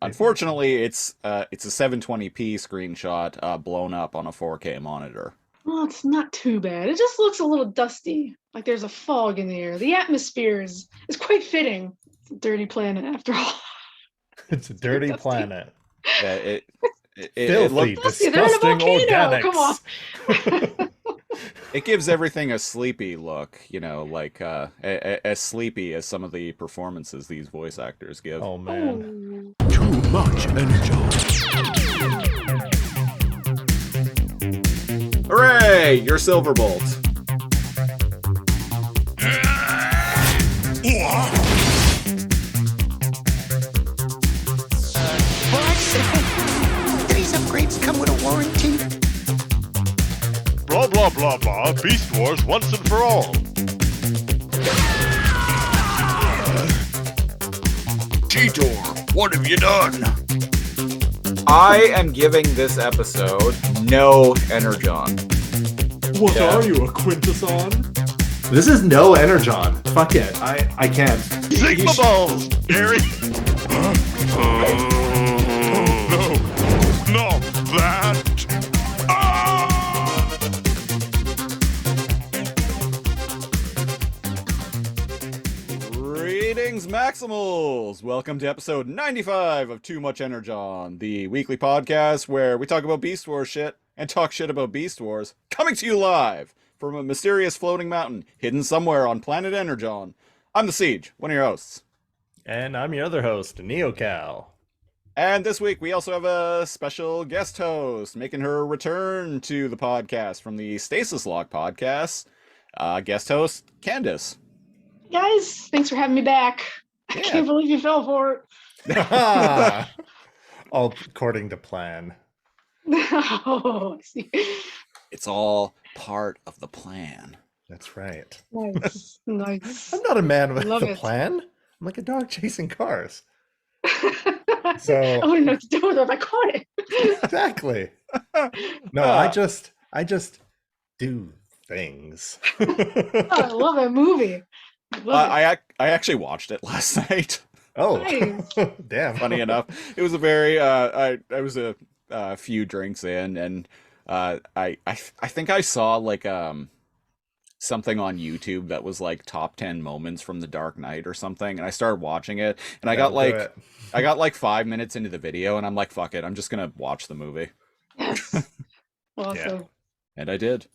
Unfortunately, it's a 720p screenshot blown up on a 4K monitor. Well, it's not too bad. It just looks a little dusty, like there's a fog in the air. The atmosphere is quite fitting. It's a dirty planet after all. It's a dirty planet. Yeah, it Filthy, looked dusty. They're in a disgusting volcano. organics. Come on. it gives everything a sleepy look, like as sleepy as some of the performances these voice actors give. Oh man. Oh. Too much energy. Hooray! You're Silverbolt. These upgrades come with a warranty. Blah blah blah blah. Beast Wars once and for all. Cheetor, what have you done? I am giving this episode no Energon. What Yeah. are you, a Quintesson? This is no Energon. Fuck it. I can't. Sigma balls, Gary. No, not that. Ah! Greetings, Maximals! Welcome to episode 95 of Too Much Energon, the weekly podcast where we talk about Beast Wars shit and talk shit about Beast Wars, coming to you live from a mysterious floating mountain hidden somewhere on planet Energon. I'm the Siege, one of your hosts. And I'm your other host, NeoCal. And this week we also have a special guest host making her return to the podcast from the Stasis Lock podcast. Guest host, Candice. Guys, thanks for having me back. I Yeah. can't believe you fell for All according to plan. it. Oh, I see. It's all part of the plan. That's right. Nice. Nice. I'm not a man with Love a it. plan. I'm like a dog chasing cars. I So wouldn't know what to do with it if I caught it. exactly. No, I just do things. Oh, I love that movie. I love it. I actually watched it last night. Oh, Nice. damn. Funny enough, it was a very I was a few drinks in, and I think I saw like something on YouTube that was like top 10 moments from The Dark Knight or something, and I started watching it, and I got like 5 minutes into the video, and I'm like, fuck it, I'm just gonna watch the movie, Yes. Awesome. and I did,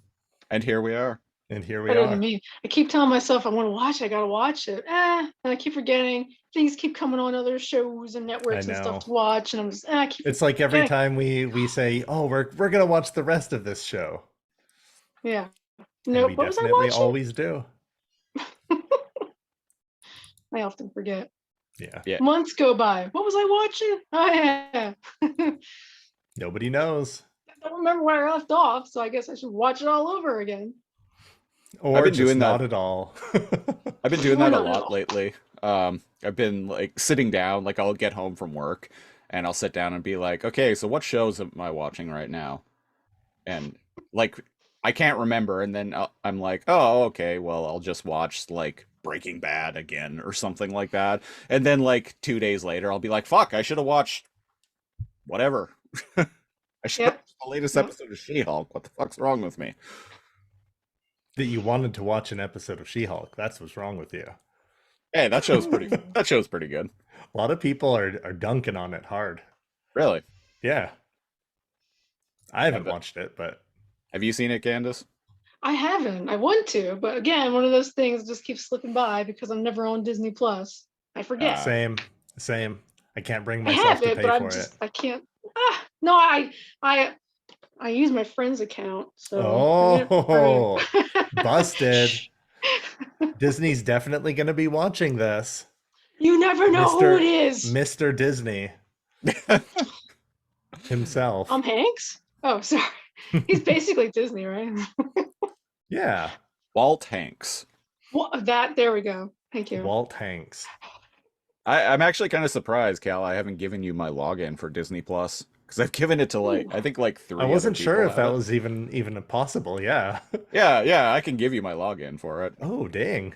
and here we are. And here we Better are. than me. I keep telling myself I want to watch it. I gotta watch it. And I keep forgetting. Things keep coming on other shows and networks and know. stuff to watch, and I'm just I keep. It's like every Yeah. time we say, "Oh, we're gonna watch the rest of this show." Yeah. And No, we what was I definitely watching? always do. I often forget. Yeah. Yeah. Months go by. What was I watching? Oh yeah. Nobody knows. I don't remember where I left off, so I guess I should watch it all over again. Or I've been just doing that. not at all. I've been doing Or that a not at lot all. lately. I've been like sitting down, like I'll get home from work and I'll sit down and be like, okay, so what shows am I watching right now? And like, I can't remember. And then I'm like, oh, okay, well, I'll just watch like Breaking Bad again or something like that. And then like 2 days later, I'll be like, fuck, I should have watched whatever. I should have Yep. watched the latest Yep. episode of She-Hulk. What the fuck's wrong with me? That you wanted to watch an episode of She-Hulk. That's what's wrong with you. Hey, that show's pretty good. A lot of people are dunking on it hard. Really? Yeah. I haven't bet. watched it, but Have you seen it, Candice? I haven't. I want to, but again, one of those things just keeps slipping by because I'm never on Disney Plus. I forget. same. I can't bring I myself have to it, pay but for I'm just I can't. No, I use my friend's account. So Oh, busted. Disney's definitely going to be watching this. You never know who it is. Mr. Disney himself. Hanks? Oh, sorry. He's basically Disney, right? Yeah, Walt Hanks. There we go. Thank you. Walt Hanks. I'm actually kind of surprised, Cal. I haven't given you my login for Disney Plus because I've given it to like I think like 3. I wasn't other sure people if that have it. was even possible. Yeah. Yeah, I can give you my login for it. Oh, dang.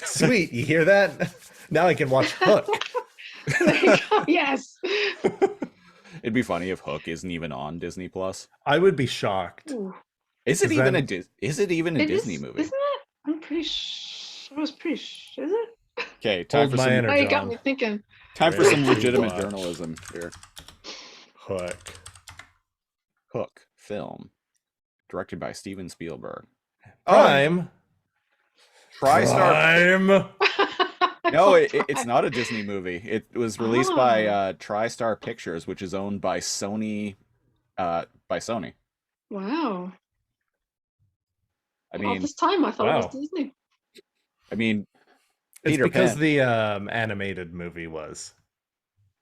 Sweet. You hear that? Now I can watch Hook. There you go. Yes. It'd be funny if Hook isn't even on Disney Plus. I would be shocked. Ooh. Is it 'Cause even then- is it even a It Disney is, movie? isn't it? I'm pretty sure. I was pretty sure. Is it? Okay, time Hold for my some energy. Oh, you got John. me thinking. time for Ready some to legitimate watch. journalism here. Hook. Hook film, directed by Steven Spielberg. Prime. TriStar. Prime. No, it's not a Disney movie. It was released by Oh. TriStar Pictures, which is owned by Sony. By Sony. Wow. I All mean, this time I thought it wow. was Disney. I mean, It's Peter because Pan. the animated movie was.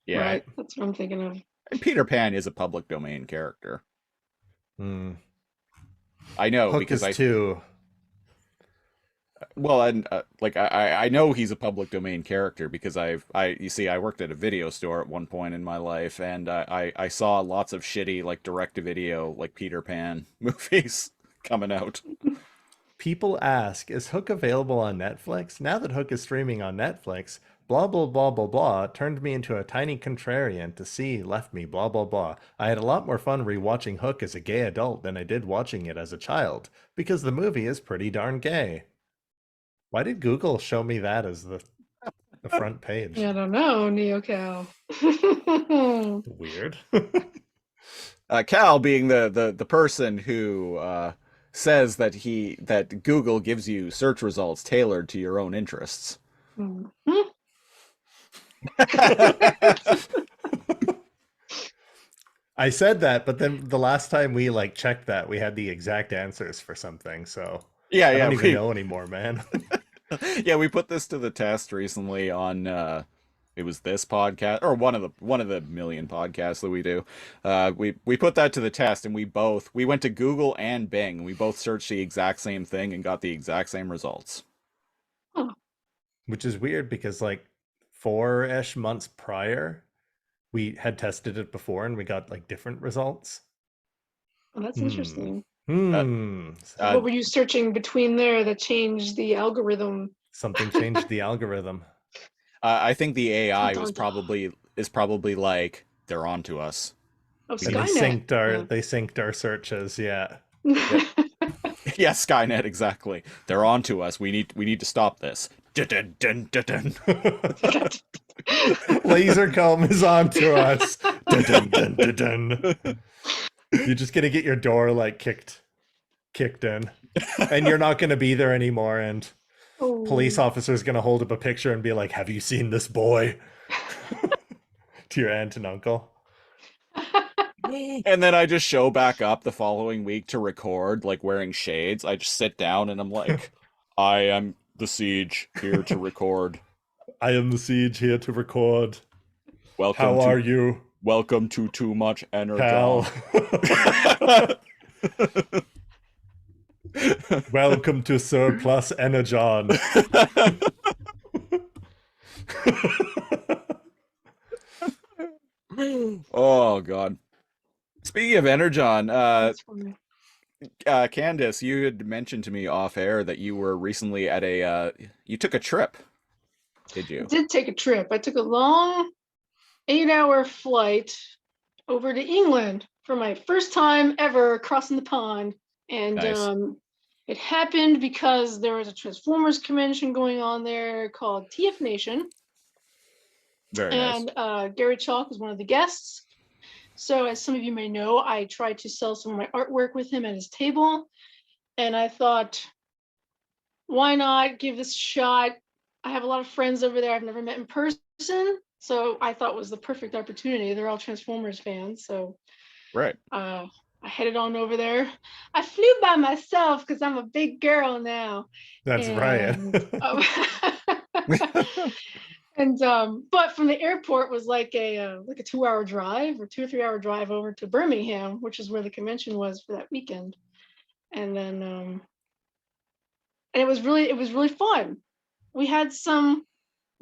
Yeah, Right. That's what I'm thinking of. and Peter Pan is a public domain character. Hmm. I know Hook because is too. well, and like I know he's a public domain character because you see I worked at a video store at one point in my life, and I saw lots of shitty like direct to video like Peter Pan movies coming out. People ask, is Hook available on Netflix? Now that Hook is streaming on Netflix, blah, blah, blah, blah, blah, turned me into a tiny contrarian to see left me, blah, blah, blah. I had a lot more fun rewatching Hook as a gay adult than I did watching it as a child, because the movie is pretty darn gay. Why did Google show me that as the front page? Yeah, I don't know, NeoCal. Weird. Cal being the person who says that Google gives you search results tailored to your own interests. Mhm. I said that, but then the last time we like checked that, we had the exact answers for something. So Yeah, I yeah, don't even know anymore, man. yeah. We put this to the test recently on it was this podcast or one of the million podcasts that we do. We put that to the test, and we went to Google and Bing. And we both searched the exact same thing and got the exact same results. Which is weird because like 4-ish months prior, we had tested it before and we got like different results. Well, that's interesting. Something What were you searching between there that changed the algorithm? changed the algorithm. I think the AI Dun, was dun, probably like they're on to us. Oh, And they Skynet. synced our searches, yeah. Yeah. Yeah, Skynet, exactly. They're on to us. We need to stop this. Dun, dun, dun, dun, dun. Lasercomb is on to us. Dun, dun, dun, dun, dun. You're just gonna get your door like kicked in, and you're not gonna be there anymore. And Oh. police officer's gonna hold up a picture and be like, "Have you seen this boy?" To your aunt and uncle. And then I just show back up the following week to record, like wearing shades. I just sit down and I'm like, I am the Siege here to record. I am the Siege here to record. Welcome How to, are you, Welcome to Too Much pal? Energon. Welcome to Surplus Energon. Oh God. Speaking of Energon, That's funny. Candice, you had mentioned to me off air that you were recently at you took a trip. Did I you? did take a trip. I took a long 8-hour flight over to England for my first time ever crossing the pond. And Nice. it happened because there was a Transformers convention going on there called TF Nation. Very nice. And Gary Chalk was one of the guests. So as some of you may know, I tried to sell some of my artwork with him at his table. And I thought, why not give this a shot? I have a lot of friends over there I've never met in person. So I thought it was the perfect opportunity. They're all Transformers fans. So Right. I headed on over there. I flew by myself because I'm a big girl now. That's And, right. But from the airport was like a 2-hour drive or 2 or 3 hour drive over to Birmingham, which is where the convention was for that weekend. And then and it was really fun. We had some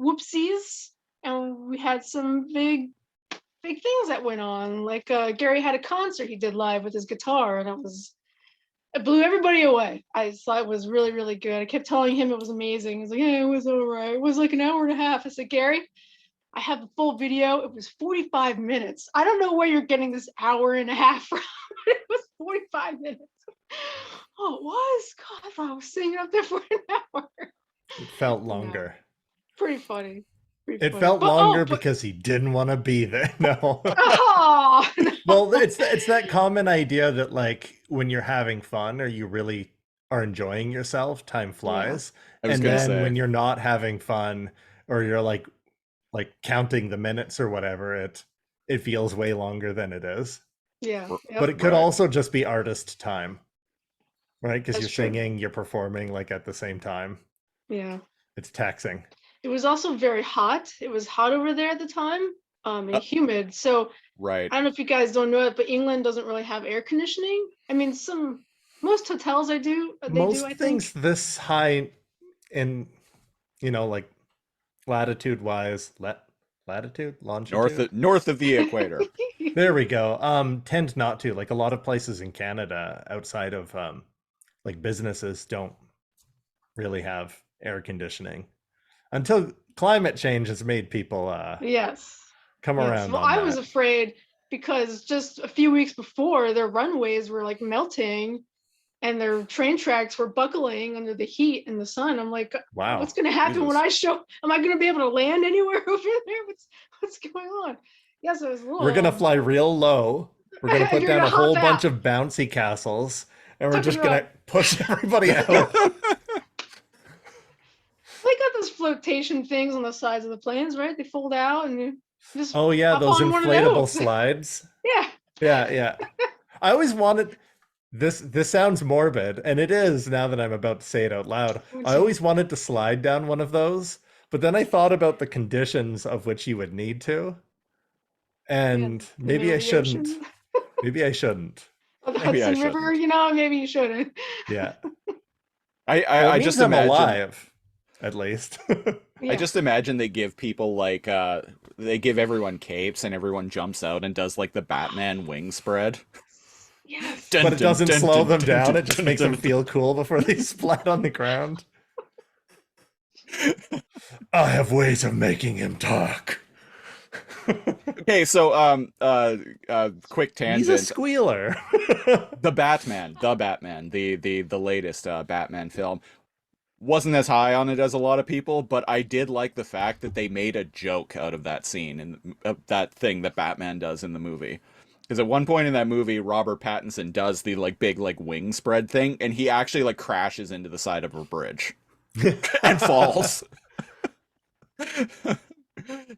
whoopsies and we had some big things that went on. Like Gary had a concert he did live with his guitar, and it blew everybody away. I thought it was really, really good. I kept telling him it was amazing. He's like, yeah, it was all right. It was like an hour and a half. I said, Gary, I have the full video. It was 45 minutes. I don't know where you're getting this hour and a half from. It was 45 minutes. Oh, it was? God, I thought I was sitting up there for an hour. It felt longer. Pretty funny. It felt longer because he didn't want to be there. No. Oh, no. Well, it's that common idea that like when you're having fun or you really are enjoying yourself, time flies. I was And gonna then say. when you're not having fun or you're like counting the minutes or whatever, it feels way longer than it is. Yeah. But it could Right. also just be artist time, right? Because That's you're true. singing, you're performing like at the same time. Yeah. It's taxing. It was also very hot. It was hot over there at the time, and humid. So Right. I don't know if you guys don't know it, but England doesn't really have air conditioning. I mean, most hotels do. Most I things think. this high in, like latitude wise, latitude, longitude, North of the equator. there we go. Tend not to. Like a lot of places in Canada outside of like businesses don't really have air conditioning until climate change has made people Yes. come around Well, on I that. was afraid because just a few weeks before, their runways were like melting and their train tracks were buckling under the heat and the sun. I'm like, Wow. what's going to happen when I show? Am I going to be able to land anywhere over there? What's going on? Yes, it was a little. We're gonna fly real low. We're gonna put You're down gonna a whole hop bunch out. of bouncy castles, and we're Tuck it just gonna up. push everybody out. They got those flotation things on the sides of the planes, right? They fold out and you just Oh yeah, hop those on one of inflatable those. slides. Yeah. Yeah. I always wanted this. This sounds morbid, and it is now that I'm about to say it out loud. I always wanted to slide down one of those, but then I thought about the conditions of which you would need to, and maybe I shouldn't. Maybe I shouldn't. Or the Maybe I Hudson River, maybe you shouldn't. Yeah. I just I'm imagine. alive, at least. I just imagine they give people like they give everyone capes and everyone jumps out and does like the Batman wing spread. Yes. But it doesn't slow them down. It just makes them feel cool before they splat on the ground. I have ways of making him talk. Okay, so quick tangent. He's a squealer. The Batman, the latest Batman film wasn't as high on it as a lot of people, but I did like the fact that they made a joke out of that scene and that thing that Batman does in the movie. Because at one point in that movie, Robert Pattinson does the like big like wing spread thing, and he actually like crashes into the side of a bridge and falls.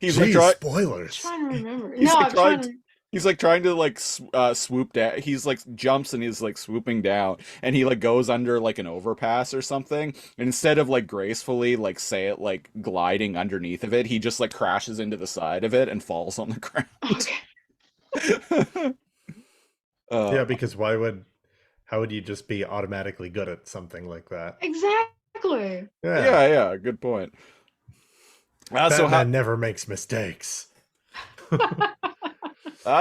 He's like spoilers. I'm trying to remember. He's No, like I'm trying to. He's like trying to like swoop down. He's like jumps and he's like swooping down, and he like goes under like an overpass or something. And instead of like gracefully like say it like gliding underneath of it, he just like crashes into the side of it and falls on the ground. Okay. Yeah, because how would you just be automatically good at something like that? Exactly. Yeah, good point. Batman never makes mistakes.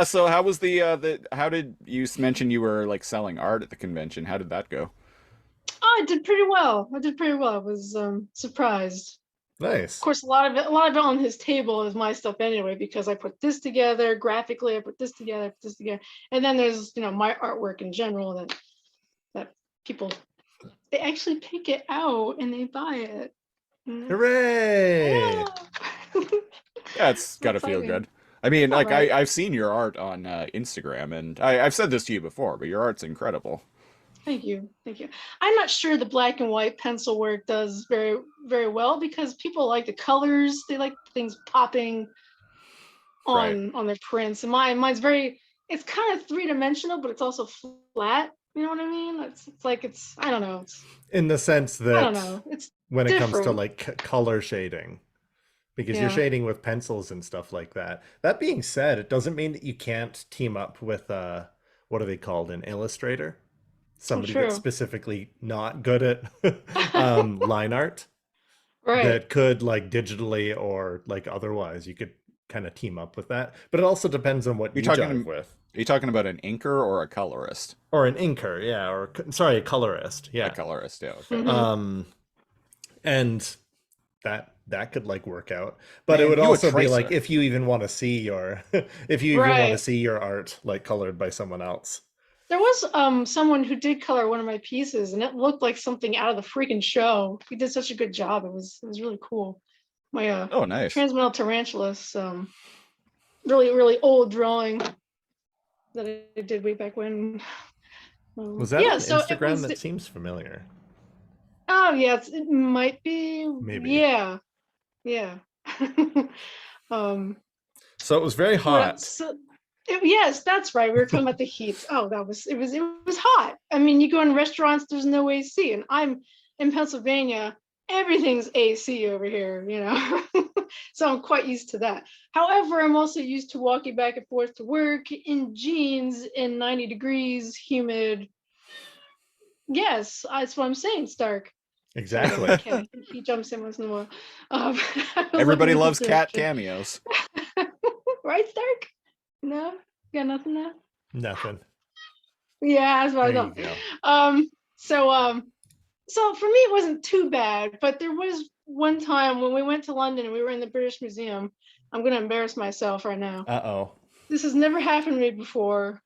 So how was the how did you mention you were like selling art at the convention? How did that go? Oh, I did pretty well. I was surprised. Nice. Of course, a lot of it on his table is my stuff anyway, because I put this together graphically. I put this together, and then there's my artwork in general that people they actually pick it out and they buy it. Hooray! Yeah, it's gotta feel exciting. good. I mean, like Alright. I've seen your art on Instagram, and I've said this to you before, but your art's incredible. Thank you. I'm not sure the black and white pencil work does very, very well because people like the colors. They like things popping on their prints. And mine's it's kind of three-dimensional, but it's also flat. You know what I mean? It's I don't know. In the sense that I don't know. It's when it comes to different. like color shading, because you're shading with pencils and stuff like that. That being said, it doesn't mean that you can't team up with what are they called, an illustrator? Somebody that's specifically not good at line art. Right. That could like digitally or like otherwise you could kind of team up with that. But it also depends on what you jive with. Are you talking about an inker or a colorist? Or an inker, yeah, or sorry, a colorist, yeah. A colorist, yeah. Okay. Mhm. And that that could like work out. But Man, it would you a also be like tracer. if you even want to see your if you even want to Right. see your art like colored by someone else. There was someone who did color one of my pieces, and it looked like something out of the freaking show. He did such a good job. It was really cool. My Oh, nice. Transmetal Tarantulas, really really old drawing that I did way back when. Was that yeah, on so it Instagram? was. That seems familiar. Oh yeah, it might be. Maybe. Yeah, yeah. um, So it was very hot. yes, that's right. We were talking about the heat. Oh, it was hot. I mean, you go in restaurants, there's no AC, and I'm in Pennsylvania. Everything's AC over here, you know. So I'm quite used to that. However, I'm also used to walking back and forth to work in jeans in 90 degrees, humid. Yes, that's what I'm saying, Stark. Exactly. Okay, he jumps in once in a while. Everybody loves cat cameos. Right, Stark? No, you got nothing now. Nothing. Yeah, that's what I There thought. you go. So for me it wasn't too bad, but there was one time when we went to London and we were in the British Museum. I'm gonna embarrass myself right now. Uh-oh. This has never happened to me before.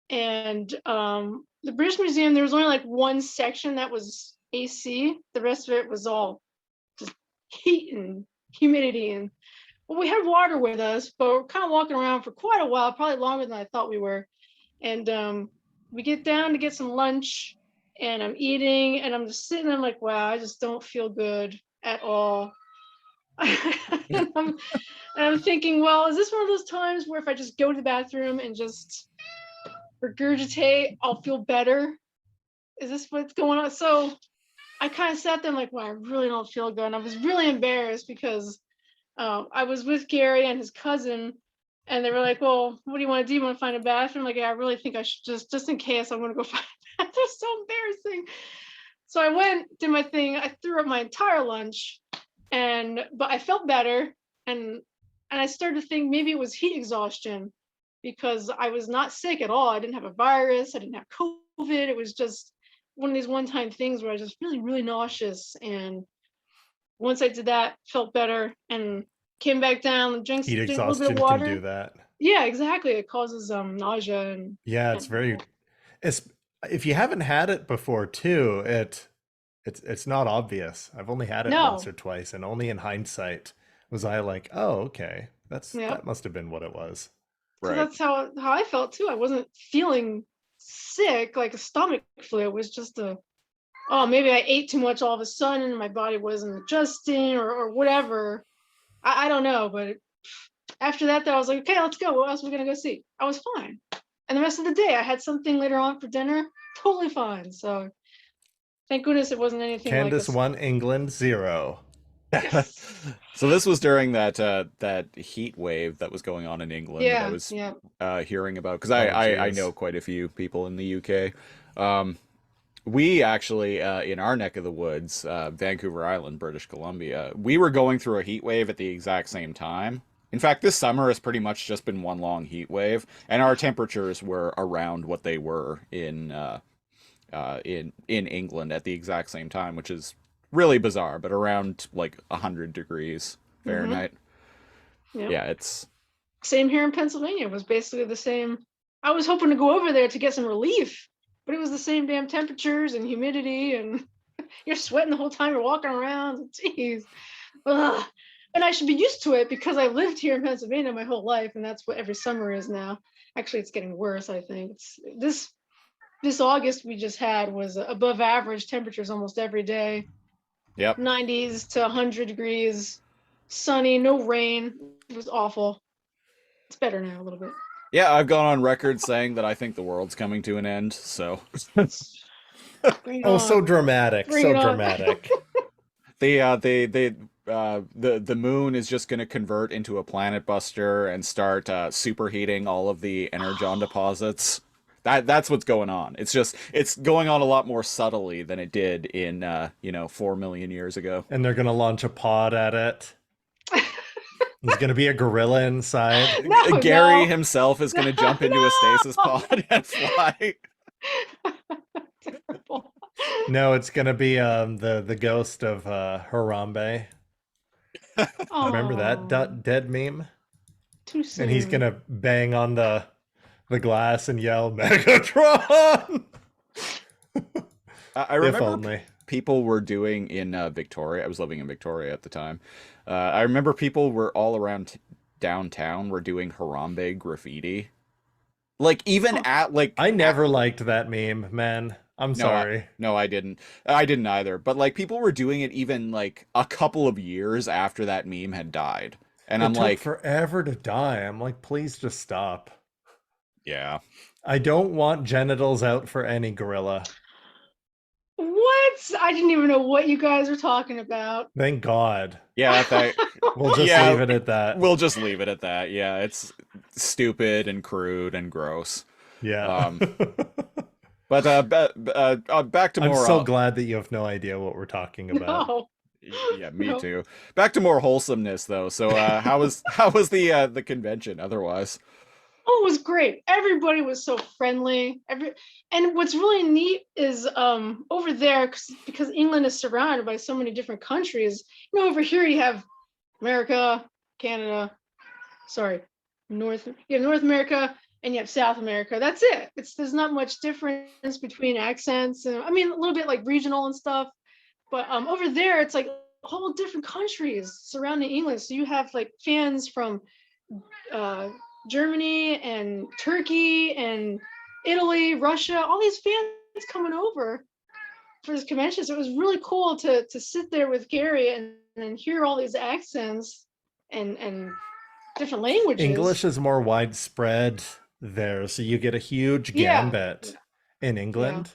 And the British Museum, there was only like one section that was AC. The rest of it was all just heat and humidity. And well, we had water with us, but we're kind of walking around for quite a while, probably longer than I thought we were. And we get down to get some lunch, and I'm eating, and I'm just sitting there, I'm like, wow, I just don't feel good at all. and I'm thinking, well, is this one of those times where if I just go to the bathroom and just regurgitate, I'll feel better? Is this what's going on? So I kind of sat there, I'm like, wow, I really don't feel good. And I was really embarrassed because I was with Gary and his cousin, and they were like, well, what do you want to do? You want to find a bathroom? Like, yeah, I really think I should just in case, I'm going to go find a bathroom. It's so embarrassing. So I went, did my thing. I threw up my entire lunch, but I felt better. And I started to think maybe it was heat exhaustion, because I was not sick at all. I didn't have a virus. I didn't have COVID. It was just one of these one-time things where I was just really, really nauseous. And once I did that, felt better and came back down, drank a Heat little bit exhaustion of water. can do that. Yeah, exactly. It causes nausea and Yeah, it's very. It's if you haven't had it before too, it's not obvious. I've only had it No. once or twice, and only in hindsight was I like, oh, okay, that must have been what it was. So that's how I felt too. I wasn't feeling sick like a stomach flu. It was just maybe I ate too much all of a sudden and my body wasn't adjusting or whatever. I don't know, but after that, I was like, okay, let's go. What else are we gonna go see? I was fine. And the rest of the day, I had something later on for dinner, totally fine. So thank goodness it wasn't anything like Candice this. 1, England 0. Yes. So this was during that heat wave that was going on in England that I was hearing about, because I know quite a few people in the UK. We actually, in our neck of the woods, Vancouver Island, British Columbia, we were going through a heat wave at the exact same time. In fact, this summer has pretty much just been one long heat wave, and our temperatures were around what they were in England at the exact same time, which is really bizarre, but around like 100 degrees Fahrenheit. Mm-hmm. Yeah, it's same here in Pennsylvania. It was basically the same. I was hoping to go over there to get some relief, but it was the same damn temperatures and humidity, and you're sweating the whole time you're walking around. Jeez. Ugh. And I should be used to it because I lived here in Pennsylvania my whole life, and that's what every summer is now. Actually, it's getting worse, I think. This August we just had was above average temperatures almost every day. Yep. 90s to 100 degrees, sunny, no rain. It was awful. It's better now a little bit. Yeah, I've gone on record saying that I think the world's coming to an end, so. Oh, so dramatic. So dramatic. The moon is just going to convert into a planet buster and start superheating all of the Energon deposits. That's what's going on. It's going on a lot more subtly than it did in 4 million years ago. And they're gonna launch a pod at it. There's gonna be a gorilla inside. Gary himself is gonna jump into a stasis pod and fly. Terrible. No, it's gonna be the ghost of Harambe. Remember that Aw, dead meme? too soon. And he's gonna bang on the glass and yell Megatron. I If remember only. people were doing in Victoria. I was living in Victoria at the time. I remember people were all around downtown were doing Harambe graffiti. Like even Oh. at like I never liked that meme, man. I'm no, sorry. no, I didn't. I didn't either. But like people were doing it even like a couple of years after that meme had died. And It I'm took like, forever to die. I'm like, please just stop. yeah. I don't want genitals out for any gorilla. What? I didn't even know what you guys were talking about. Thank God. Yeah, that We'll just Yeah, leave it at that. we'll just leave it at that. Yeah, it's stupid and crude and gross. Yeah. Um, But back to I'm more. so glad that you have no idea what we're talking about. No. Yeah, me No. too. Back to more wholesomeness though. So how was the convention otherwise? Oh, it was great. Everybody was so friendly. And what's really neat is over there, because England is surrounded by so many different countries. Over here you have America, Canada, sorry, North America, and you have South America. That's it. There's not much difference between accents, and I mean a little bit like regional and stuff. But over there, it's like whole different countries surrounding England. So you have like fans from Germany and Turkey and Italy, Russia, all these fans coming over for this convention. So it was really cool to sit there with Gary and hear all these accents and different languages. English is more widespread there, so you get a huge Yeah. gambit in England.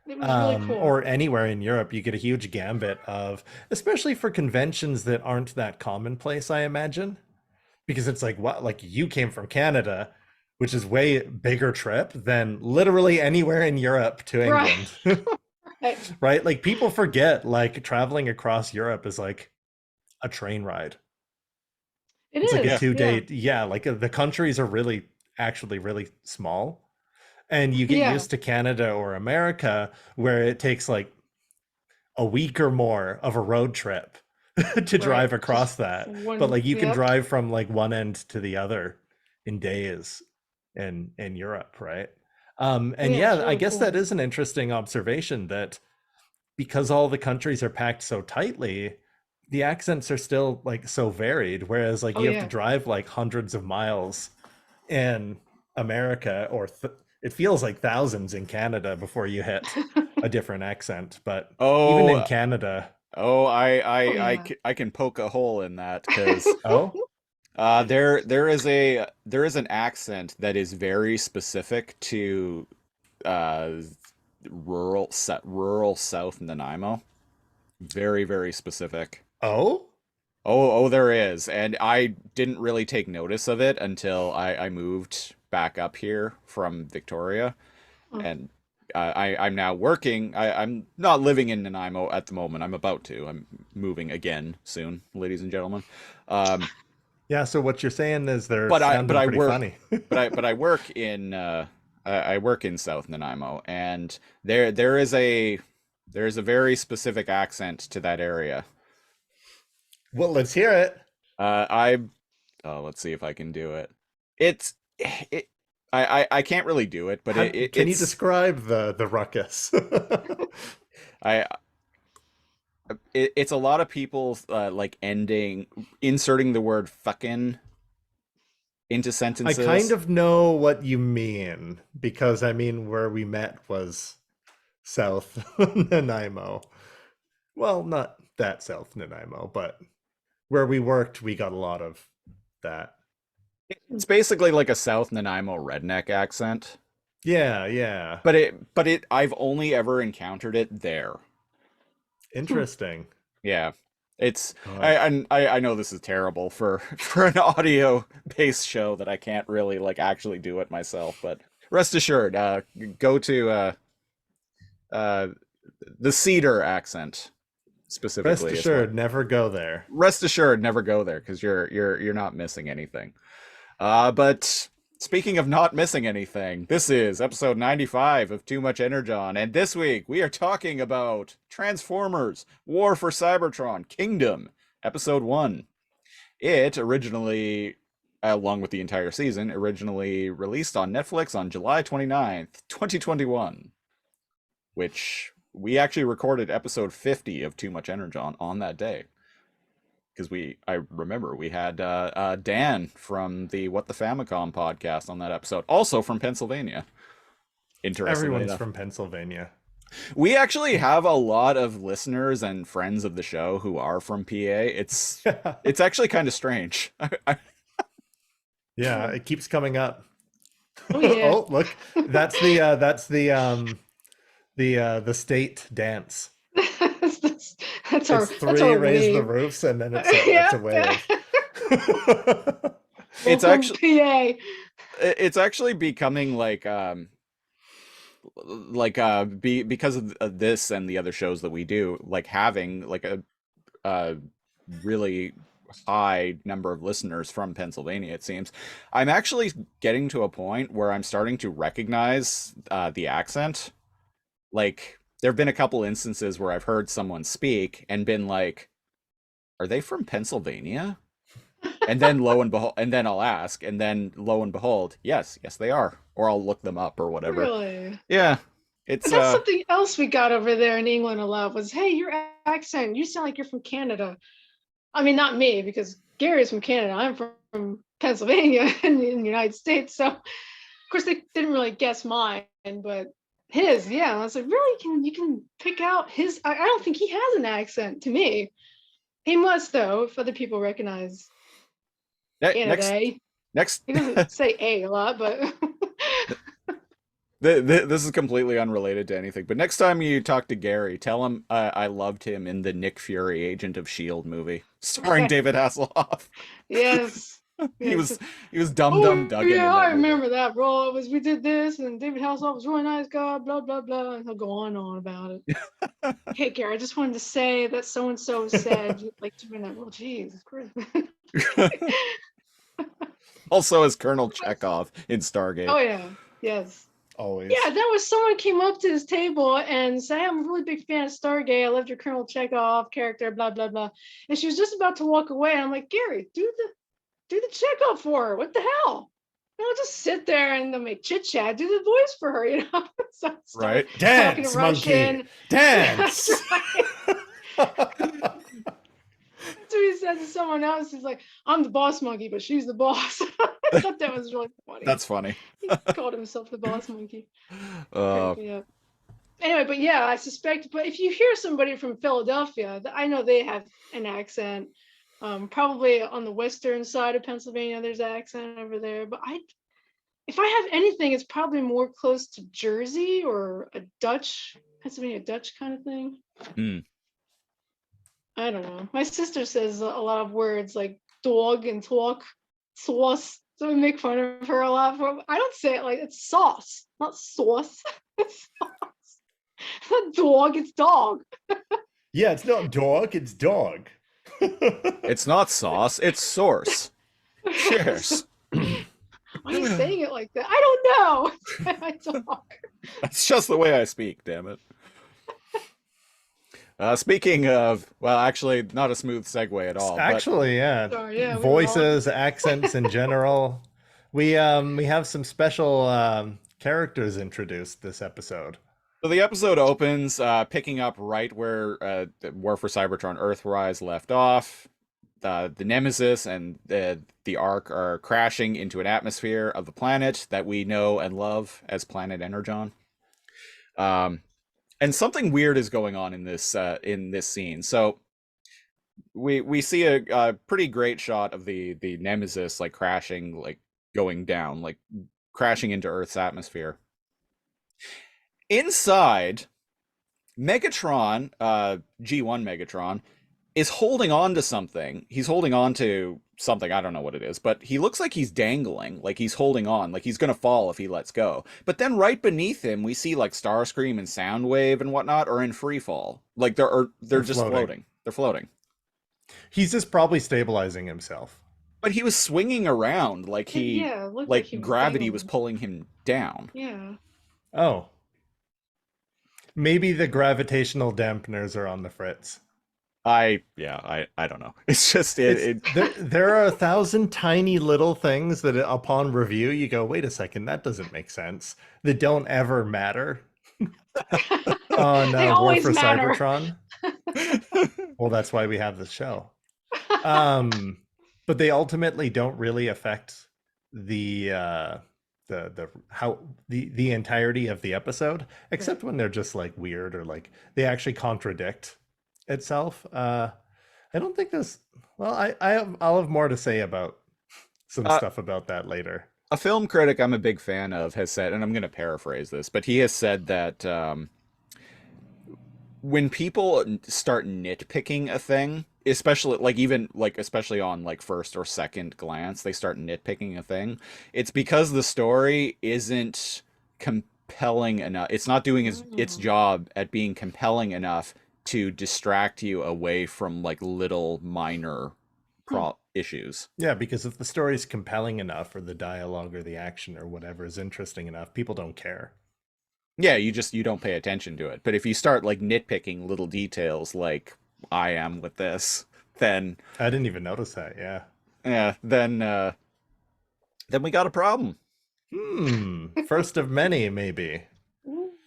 It was really cool. Or anywhere in Europe, you get a huge gambit of, especially for conventions that aren't that commonplace, I imagine. Because it's like, what? Like you came from Canada, which is way bigger trip than literally anywhere in Europe to Right. England. Right. Right? Like people forget, like traveling across Europe is like a train ride. It It's is. like a 2-day. Yeah. Yeah, like the countries are actually really small. And you get Yeah. used to Canada or America where it takes like a week or more of a road trip to drive Right. across Just that. one- But like you can yep. drive from like one end to the other in days in Europe, right? And Yeah, it's yeah, I really guess cool. that is an interesting observation that because all the countries are packed so tightly, the accents are still like so varied. Whereas like Oh, you have yeah. to drive like hundreds of miles in America, or it feels like thousands in Canada before you hit a different accent. But even in Canada, I can poke a hole in that because there is an accent that is very specific to rural South Nanaimo. Very, very specific. Oh, there is. And I didn't really take notice of it until I moved back up here from Victoria. Oh. And I'm now working. I'm not living in Nanaimo at the moment. I'm about to. I'm moving again soon, ladies and gentlemen. Yeah, so what you're saying is they're but sounding I pretty work, funny. but I work in I work in South Nanaimo, and there is a very specific accent to that area. Well, let's hear it. Let's see if I can do it. I can't really do it, but Can you it's describe the ruckus? it's a lot of people like inserting the word fucking into I sentences. kind of know what you mean, because I mean where we met was South Nanaimo. Well, not that South Nanaimo, but where we worked, we got a lot of that. It's basically like a South Nanaimo redneck accent. Yeah. But I've only ever encountered it there. Interesting. Yeah. It's I know this is terrible for an audio based show that I can't really like actually do it myself, but rest assured, go to the Cedar accent specifically. Rest assured, never go there. Rest assured, never go there because you're not missing anything. But speaking of not missing anything, this is episode 95 of Too Much Energon, and this week we are talking about Transformers: War for Cybertron Kingdom, episode 1. It originally, along with the entire season, originally released on Netflix on July 29th, 2021, which we actually recorded episode 50 of Too Much Energon on that day. Because I remember we had Dan from the What the Famicom podcast on that episode, also from Pennsylvania. Interestingly Everyone's enough. from Pennsylvania. We actually have a lot of listeners and friends of the show who are from PA. It's actually kind of strange. Yeah, it keeps coming up. Oh yeah. Oh, look, that's the state dance. that's our It's three that's our raise the wave. roofs, and then it's a wave. It's Welcome, actually PA. it's actually becoming because of this and the other shows that we do, like having like a really high number of listeners from Pennsylvania. It seems I'm actually getting to a point where I'm starting to recognize the accent. Like there have been a couple instances where I've heard someone speak and been like, are they from Pennsylvania? And then lo and behold, and then I'll ask, and then lo and behold, yes they are, or I'll look them up or whatever. Really? Yeah, it's But that's something else we got over there in England a lot was, hey, your accent, you sound like you're from Canada. I mean, not me, because Gary's from Canada. I'm from Pennsylvania in the United States. So, of course, they didn't really guess mine, but his, yeah. I was like, really? You can pick out his? I don't think he has an accent to me. He must, though, if other people recognize Canada. next. He doesn't say a lot, but. This is completely unrelated to anything, but next time you talk to Gary, tell him I loved him in the Nick Fury Agent of S.H.I.E.L.D. movie starring David Hasselhoff. Yes. He was dumb Duggan. Yeah, in I that movie. remember that, bro. It was we did this, and David Hasselhoff was a really nice guy, blah blah blah, and he'll go on and on about it. Hey, Gary, I just wanted to say that so and so said like to me that. Well, Jesus Christ. Also as Colonel Chekhov in Stargate. Oh yeah, yes. Always. Yeah, that was someone came up to his table and said, hey, I'm a really big fan of Stargate. I loved your Colonel Chekhov character, blah blah blah. And she was just about to walk away, and I'm like, Gary, do the Chekhov for her. What the hell? Just sit there and they'll make chit chat, do the voice for her, So Right. Dance, monkey. Russian. Dance. That's what he said to someone else. He's like, I'm the boss monkey, but she's the boss. I thought that was really funny. That's funny. He called himself the boss monkey. Uh, Yeah. Anyway, but yeah, I suspect. But if you hear somebody from Philadelphia, I know they have an accent. Probably on the western side of Pennsylvania, there's an accent over there. But if I have anything, it's probably more close to Jersey or a Pennsylvania Dutch kind of thing. Hmm. I don't know. My sister says a lot of words like dog and talk, sauce. So we make fun of her a lot. I don't say it like it's sauce, not sauce. It's sauce. It's not dog, it's dog. Yeah, it's not dog, it's dog. It's not sauce, it's source. Cheers. Why are you saying it like that? I don't know. I talk. That's just the way I speak, damn it. Speaking of, well, actually, not a smooth segue at all. Actually, yeah. Sorry, yeah, we were Voices, accents in general. We have some special characters introduced this episode. So the episode opens picking up right where War for Cybertron Earthrise left off. The Nemesis and the Ark are crashing into an atmosphere of the planet that we know and love as Planet Energon. And something weird is going on in this scene. So we see a pretty great shot of the Nemesis like crashing, like going down, like crashing into Earth's atmosphere. Inside, Megatron, G1 Megatron, is holding on to something. He's holding on to something, I don't know what it is, but he looks like he's dangling, like he's holding on, like he's gonna fall if he lets go. But then right beneath him, we see like Starscream and Soundwave and whatnot are in free fall. Like they're just floating. They're floating. He's just probably stabilizing himself. But he was swinging around like like he was gravity dangling. was pulling him down. Yeah. Oh. Maybe the gravitational dampeners are on the fritz. I don't know. It's just it There are 1,000 tiny little things that upon review you go, wait a second, that doesn't make sense. That don't ever matter on They War always for matter. Cybertron. Well, that's why we have this show. But they ultimately don't really affect the the entirety of the episode, except when they're just like weird or like they actually contradict itself. I don't think this. Well, I'll have more to say about some stuff about that later. a film critic I'm a big fan of has said, and I'm going to paraphrase this, but he has said that when people start nitpicking a thing, especially like even like especially on like first or second glance, they start nitpicking a thing, it's because the story isn't compelling enough. It's not doing its job at being compelling enough to distract you away from like little minor issues. Yeah, because if the story is compelling enough, or the dialogue or the action or whatever is interesting enough, people don't care. Yeah, you don't pay attention to it. But if you start like nitpicking little details like I am with this, then I didn't even notice that. Yeah. Then we got a problem. First of many, maybe.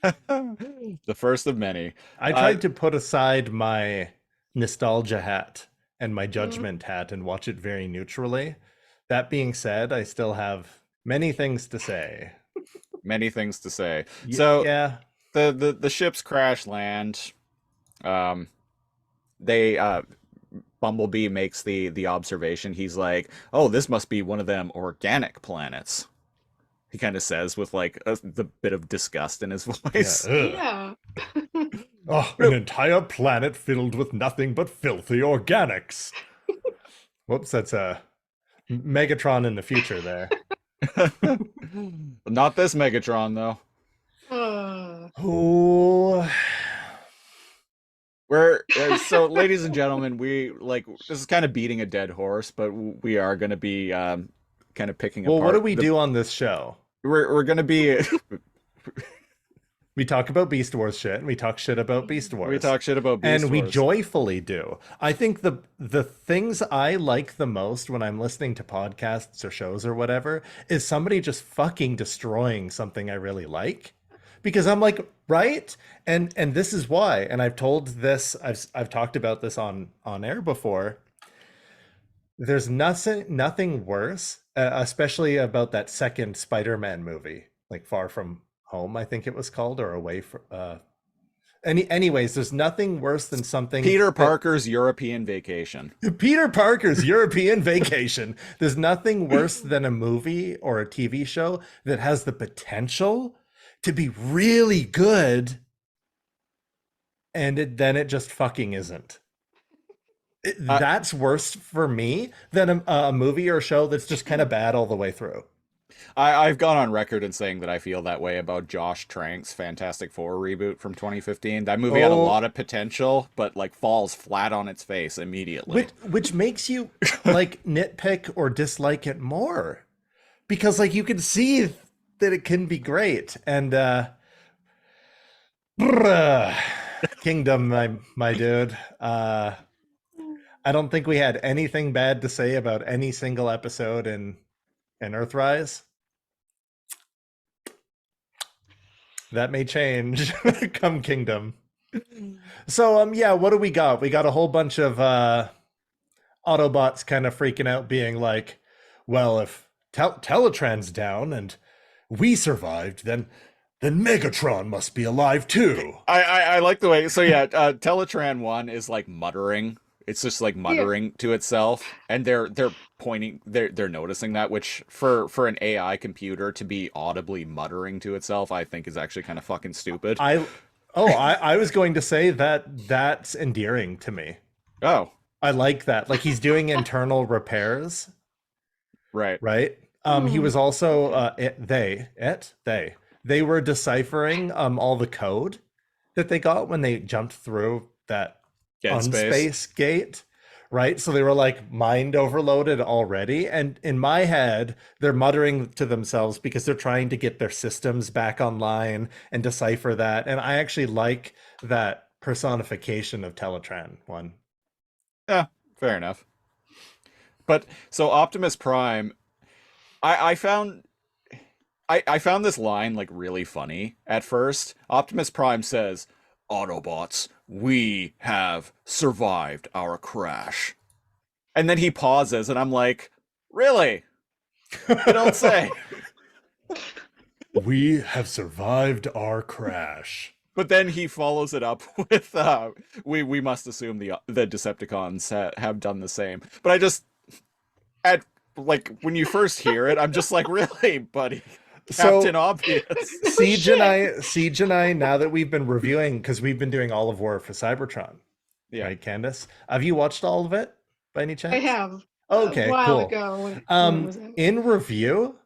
The first of many. I tried to put aside my nostalgia hat and my judgment hat and watch it very neutrally. That being said, I still have many things to say. Many things to say. So yeah, the ships crash land. Bumblebee makes the observation. He's like, "Oh, this must be one of them organic planets." He kind of says with like the bit of disgust in his voice. Yeah. Oh, an entire planet filled with nothing but filthy organics. Whoops, that's a Megatron in the future there. Not this Megatron though. Oh. So ladies and gentlemen, we like this is kind of beating a dead horse, but we are going to be kind of picking apart. Well, what do we do on this show? We're going to be we talk about Beast Wars shit, and we talk shit about Beast Wars. we talk shit about Beast and Wars. we joyfully do. I think the things I like the most when I'm listening to podcasts or shows or whatever is somebody just fucking destroying something I really like. Because I'm like, right? And this is why. And I've told this, I've talked about this on air before. There's nothing worse, especially about that second Spider-Man movie, like Far From Home, I think it was called, or Away from anyways, there's nothing worse than something Peter Parker's European Vacation. Peter Parker's European Vacation. There's nothing worse than a movie or a TV show that has the potential to be really good, and then it just fucking isn't. That's worse for me than a movie or a show that's just kind of bad all the way through. I've gone on record in saying that I feel that way about Josh Trank's Fantastic Four reboot from 2015. That movie had a lot of potential, but like falls flat on its face immediately. Which makes you like nitpick or dislike it more, because like you can see that it can be great. And Kingdom, my dude. I don't think we had anything bad to say about any single episode in Earthrise. That may change come Kingdom. So yeah, what do we got? We got a whole bunch of Autobots kind of freaking out, being like, well, if Teletran's down and we survived, then Megatron must be alive too. I like the way. So yeah, Teletran 1 is like muttering. It's just like muttering to itself, and they're pointing. They're noticing that, which for an AI computer to be audibly muttering to itself, I think is actually kind of fucking stupid. I was going to say that's endearing to me. Oh, I like that. Like he's doing internal repairs. Right. He was also they were deciphering all the code that they got when they jumped through that space gate, right? So they were like mind overloaded already, and in my head they're muttering to themselves because they're trying to get their systems back online and decipher that. And I actually like that personification of Teletran 1. Yeah, fair enough. But so Optimus Prime, I found I found this line like really funny at first. Optimus Prime says, "Autobots, we have survived our crash." And then he pauses and I'm like, "Really? You don't say." We have survived our crash. But then he follows it up with we must assume the Decepticons have done the same. But I just at like when you first hear it, I'm just like, "Really, buddy? Captain Obvious." Siege and I, now that we've been reviewing, because we've been doing all of War for Cybertron, Yeah. right, Candice? Have you watched all of it by any chance? I have. Okay, a while cool. ago. When was it? In review,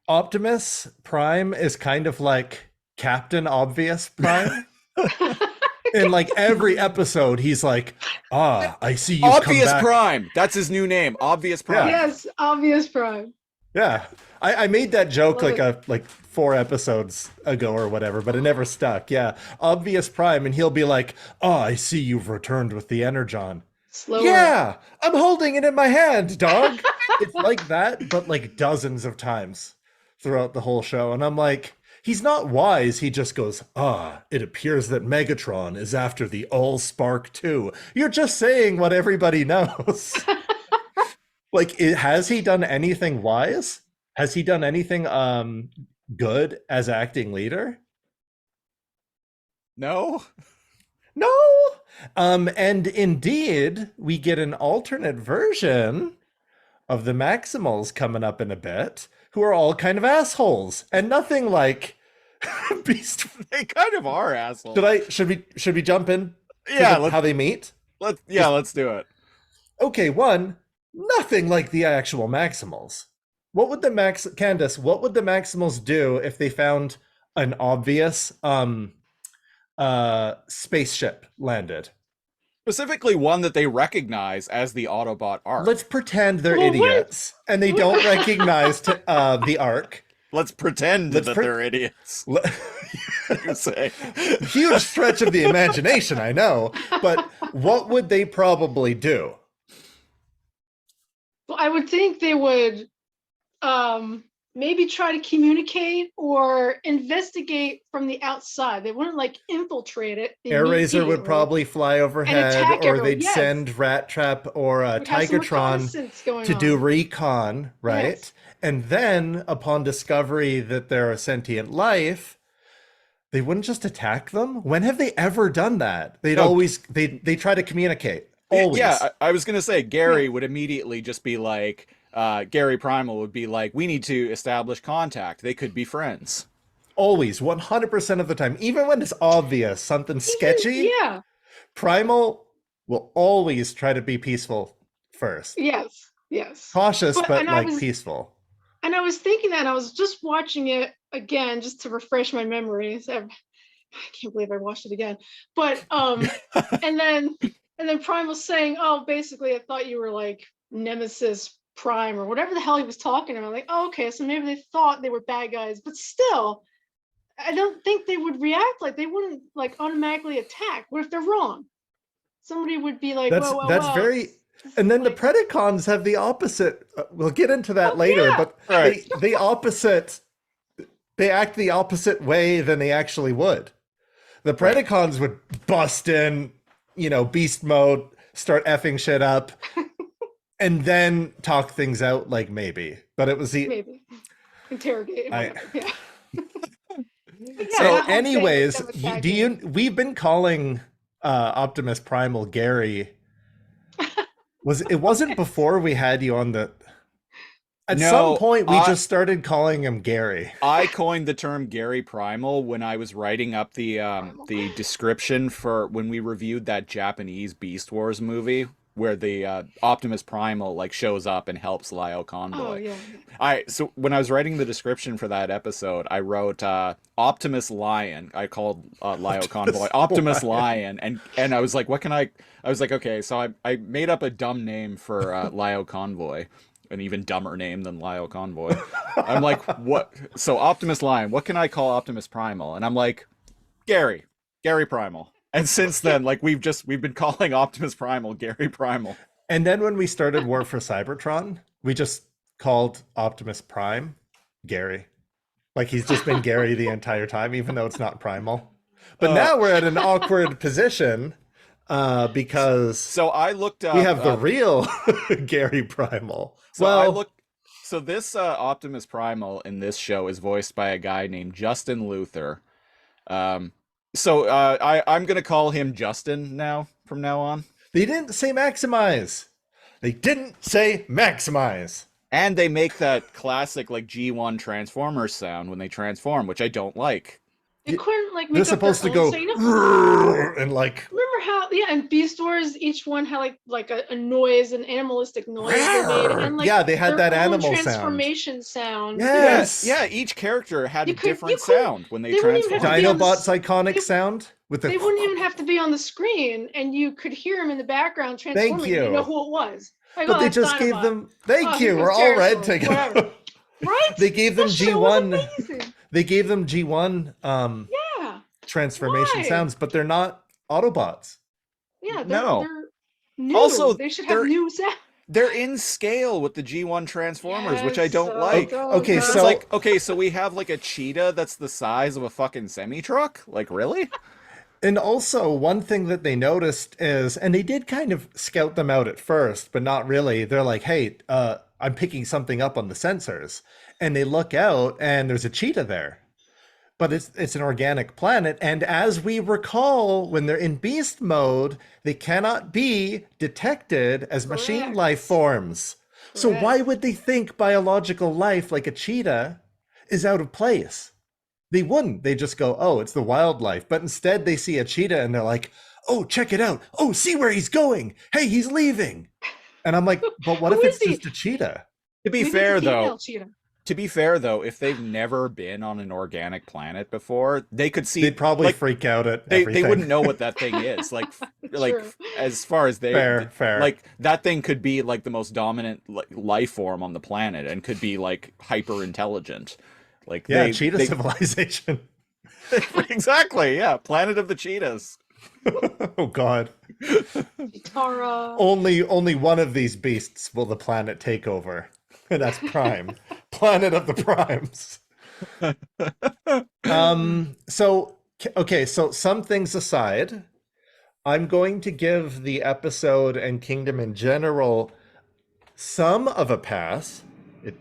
Optimus Prime is kind of like Captain Obvious Prime. In like every episode, he's like, I see you. Obvious Prime. That's his new name. Obvious Prime. Yes, Obvious Prime. Yeah. I made that joke Love like 4 episodes ago or whatever, but it never stuck. Yeah. Obvious Prime, and he'll be like, I see you've returned with the Energon. Slower. Yeah, I'm holding it in my hand, dog. It's like that, but like dozens of times throughout the whole show. And I'm like, he's not wise. He just goes, it appears that Megatron is after the Allspark 2. You're just saying what everybody knows. Like, has he done anything wise? Has he done anything good as acting leader? No. No. And indeed, we get an alternate version of the Maximals coming up in a bit, who are all kind of assholes and nothing like Beast. They kind of are assholes. Should we jump in? Yeah, How they meet? Let's do it. Okay, one, nothing like the actual Maximals. What would the Candice, what would the Maximals do if they found an obvious spaceship landed? Specifically one that they recognize as the Autobot Ark. Let's pretend they're idiots and they don't recognize the Ark. Let's pretend that they're idiots. You say. Huge stretch of the imagination, I know, but what would they probably do? Well, I would think they would maybe try to communicate or investigate from the outside. They wouldn't like infiltrate it. Air Razor would probably fly overhead, or they'd send Rat Trap or Tigertron to do recon, right? Yes. And then upon discovery that they're a sentient life, they wouldn't just attack them. When have they ever done that? They'd always they try to communicate. Always. Yeah, I was gonna say Gary would immediately just be like, Gary Primal would be like, we need to establish contact. They could be friends. Always, 100% of the time. Even when it's obvious, something sketchy, yeah. Primal will always try to be peaceful first. Yes. Cautious, but like peaceful. And I was thinking that, I was just watching it again, just to refresh my memories. I can't believe I watched it again. But, and then Primal saying, basically, I thought you were like Nemesis Prime or whatever the hell he was talking about. Like, okay, so maybe they thought they were bad guys, but still, I don't think they would react like they wouldn't like automatically attack. What if they're wrong? Somebody would be like, that's very. And then the Predacons have the opposite. We'll get into that later, but they act the opposite way than they actually would. The Predacons would bust in, beast mode, start effing shit up. And then talk things out like maybe, but it was maybe interrogate. So, anyways, we've been calling Optimus Primal Gary. It wasn't before we had you on the. At some point, we just started calling him Gary. I coined the term Gary Primal when I was writing up the description for when we reviewed that Japanese Beast Wars movie, where the Optimus Primal like shows up and helps Lio Convoy. Oh, yeah. So when I was writing the description for that episode, I wrote Optimus Lion. I called Lio Convoy Optimus Lion, and I was like, what can I was like, okay, so I made up a dumb name for Lio Convoy, an even dumber name than Lio Convoy. I'm like, what? So Optimus Lion, what can I call Optimus Primal? And I'm like, Gary Primal. And since then, like we've been calling Optimus Primal Gary Primal. And then when we started War for Cybertron, we just called Optimus Prime Gary. Like he's just been Gary the entire time, even though it's not Primal. But now we're at an awkward position because so I looked up we have the real Gary Primal. So this Optimus Primal in this show is voiced by a guy named Justin Luther. So I'm gonna call him Justin now from now on. They didn't say maximize. They didn't say maximize. And they make that classic like G1 Transformers sound when they transform, which I don't like. They couldn't like make They're up supposed to their own, go so, you know, and like. remember how in Beast Wars each one had like a noise, an animalistic noise they made, and like yeah, they had their that own animal transformation sound. Yes. Yeah, each character had a different couldn't- sound when they they wouldn't even transformed. have to be on the Dinobot's iconic sound with the. They wouldn't even have to be on the screen, and you could hear him in the background transforming. you. You know who it was. Like, But oh, they that's just gave Dinobot. them. Thank Oh, you. here We're comes all red Pterosaur, together. whatever. Right? They gave them That show was G1. amazing. They gave them G1 Yeah. transformation Why? sounds, but they're not Autobots. Yeah. No. They're new. Also, they should have they're- new sound. They're in scale with the G1 Transformers, which I Yes, don't like. Okay, It's so- like, okay, so we have like a cheetah that's the size of a fucking semi-truck? Like, really? And also, one thing that they noticed is, and they did kind of scout them out at first, but not really. They're like, hey, I'm picking something up on the sensors. And they look out, and there's a cheetah there. But it's an organic planet. And as we recall, when they're in beast mode, they cannot be detected as machine Correct. life forms. So Correct. why would they think biological life like a cheetah is out of place? They wouldn't. They just go, oh, it's the wildlife. But instead they see a cheetah and they're like, oh, check it out. Oh, see where he's going. Hey, he's leaving. And I'm like, but what Who if is it's he? just a cheetah? To be Maybe fair, it's a female though, cheetah. if they've never been on an organic planet before, they could see They'd probably like, freak out at they everything. wouldn't know what that thing is. Like True. as far as they Fair. like that thing could be like the most dominant life form on the planet and could be like hyper intelligent. Like Yeah, cheetah civilization. Exactly, yeah, planet of the cheetahs. Oh God. Tara. Only one of these beasts will the planet take over. And that's Prime. Planet of the Primes. So some things aside, I'm going to give the episode and Kingdom in general some of a pass.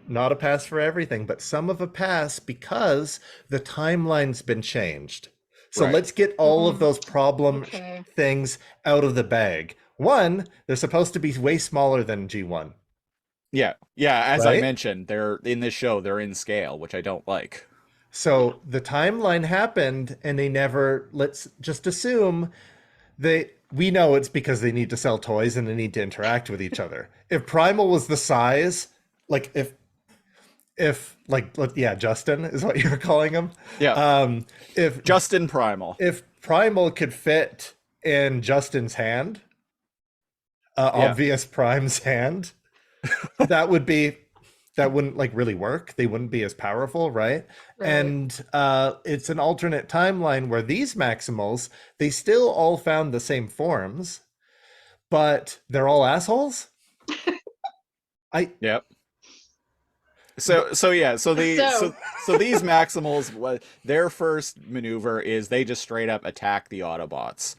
Not a pass for everything, but some of a pass because the timeline's been changed. So Right. let's get all of those problem Okay. things out of the bag. One, they're supposed to be way smaller than G1. Yeah, as I Right? mentioned, they're in this show, they're in scale, which I don't like. So the timeline happened and they never, let's just assume we know it's because they need to sell toys and they need to interact with each other. If Primal was the size, like Justin is what you're calling him. Yeah. If Justin Primal. if Primal could fit in Justin's hand, obvious Prime's hand, that wouldn't like really work. They wouldn't be as powerful, right? Right. And it's an alternate timeline where these Maximals, they still all found the same forms, but they're all assholes. Yep. So these Maximals, their first maneuver is they just straight up attack the Autobots.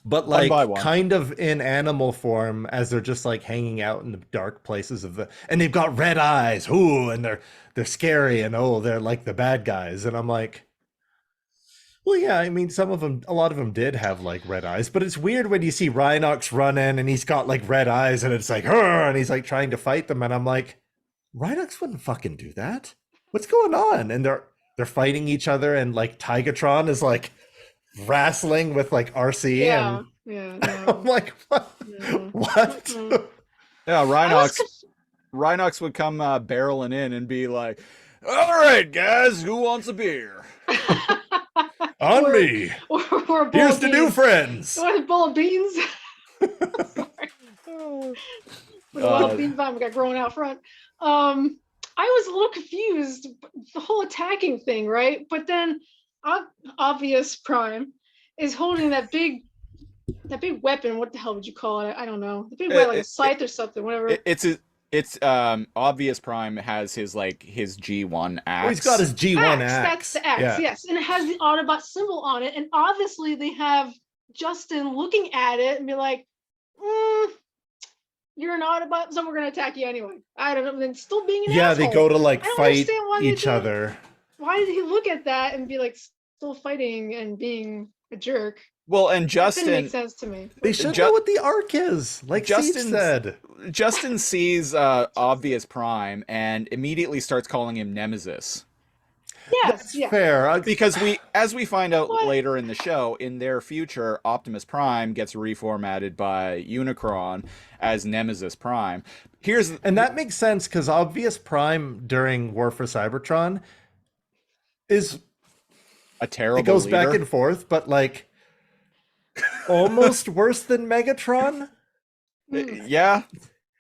But One like by one. kind of in animal form as they're just like hanging out in the dark places and they've got red eyes, ooh, and they're scary and they're like the bad guys. And I'm like, well, yeah, I mean, a lot of them did have like red eyes, but it's weird when you see Rhinox run in and he's got like red eyes and it's like, and he's like trying to fight them. And I'm like, Rhinox wouldn't fucking do that. What's going on? And they're fighting each other and like Tigatron is like wrestling with like RC Yeah. and Yeah. I'm like, what? Yeah. What? Mm-mm. Yeah, I was Rhinox would come barreling in and be like, "All right, guys, who wants a beer?" On Or- me. or a bowl Here's of to new beans. friends. Or a bowl of beans. With a wild bean vine we got growing out front. I was a little confused, the whole attacking thing, right? But then Obvious Prime is holding that big weapon. What the hell would you call it? I don't know. The big weapon, like a scythe or something, whatever. It's Obvious Prime has his G1 axe. Oh, he's got his G1 axe. That's the axe, Yeah. yes. And it has the Autobot symbol on it. And obviously they have Justin looking at it and be like, you're an Autobot, so we're gonna attack you anyway. I don't know. Then still being an asshole. They go to like I don't fight understand why they each do it. other. Why did he look at that and be like still fighting and being a jerk? Well, and That Justin didn't make sense to me. They should know what the arc is, like Justin said. Justin sees Obvious Prime and immediately starts calling him Nemesis. Yes, yeah. Fair. Because as we find out later in the show, in their future, Optimus Prime gets reformatted by Unicron as Nemesis Prime. And that makes sense because Obvious Prime during War for Cybertron is a terrible It goes leader. back and forth, but like almost worse than Megatron. Yeah.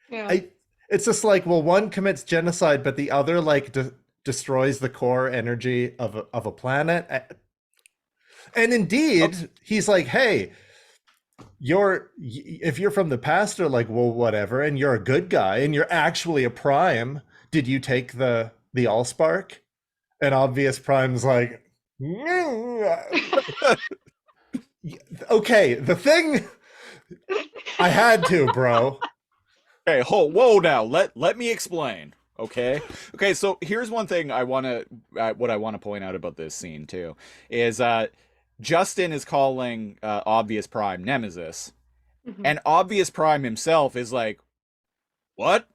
It's just like, well, one commits genocide, but the other like destroys the core energy of a planet. And indeed, he's like, hey, if you're from the past, they're like, well, whatever, and you're a good guy, and you're actually a Prime. Did you take the Allspark? And Obvious Prime's like, okay, the thing I had to, bro. Okay, whoa now. Let me explain. Okay. So here's one thing what I want to point out about this scene too is Justin is calling Obvious Prime Nemesis, and Obvious Prime himself is like, "What?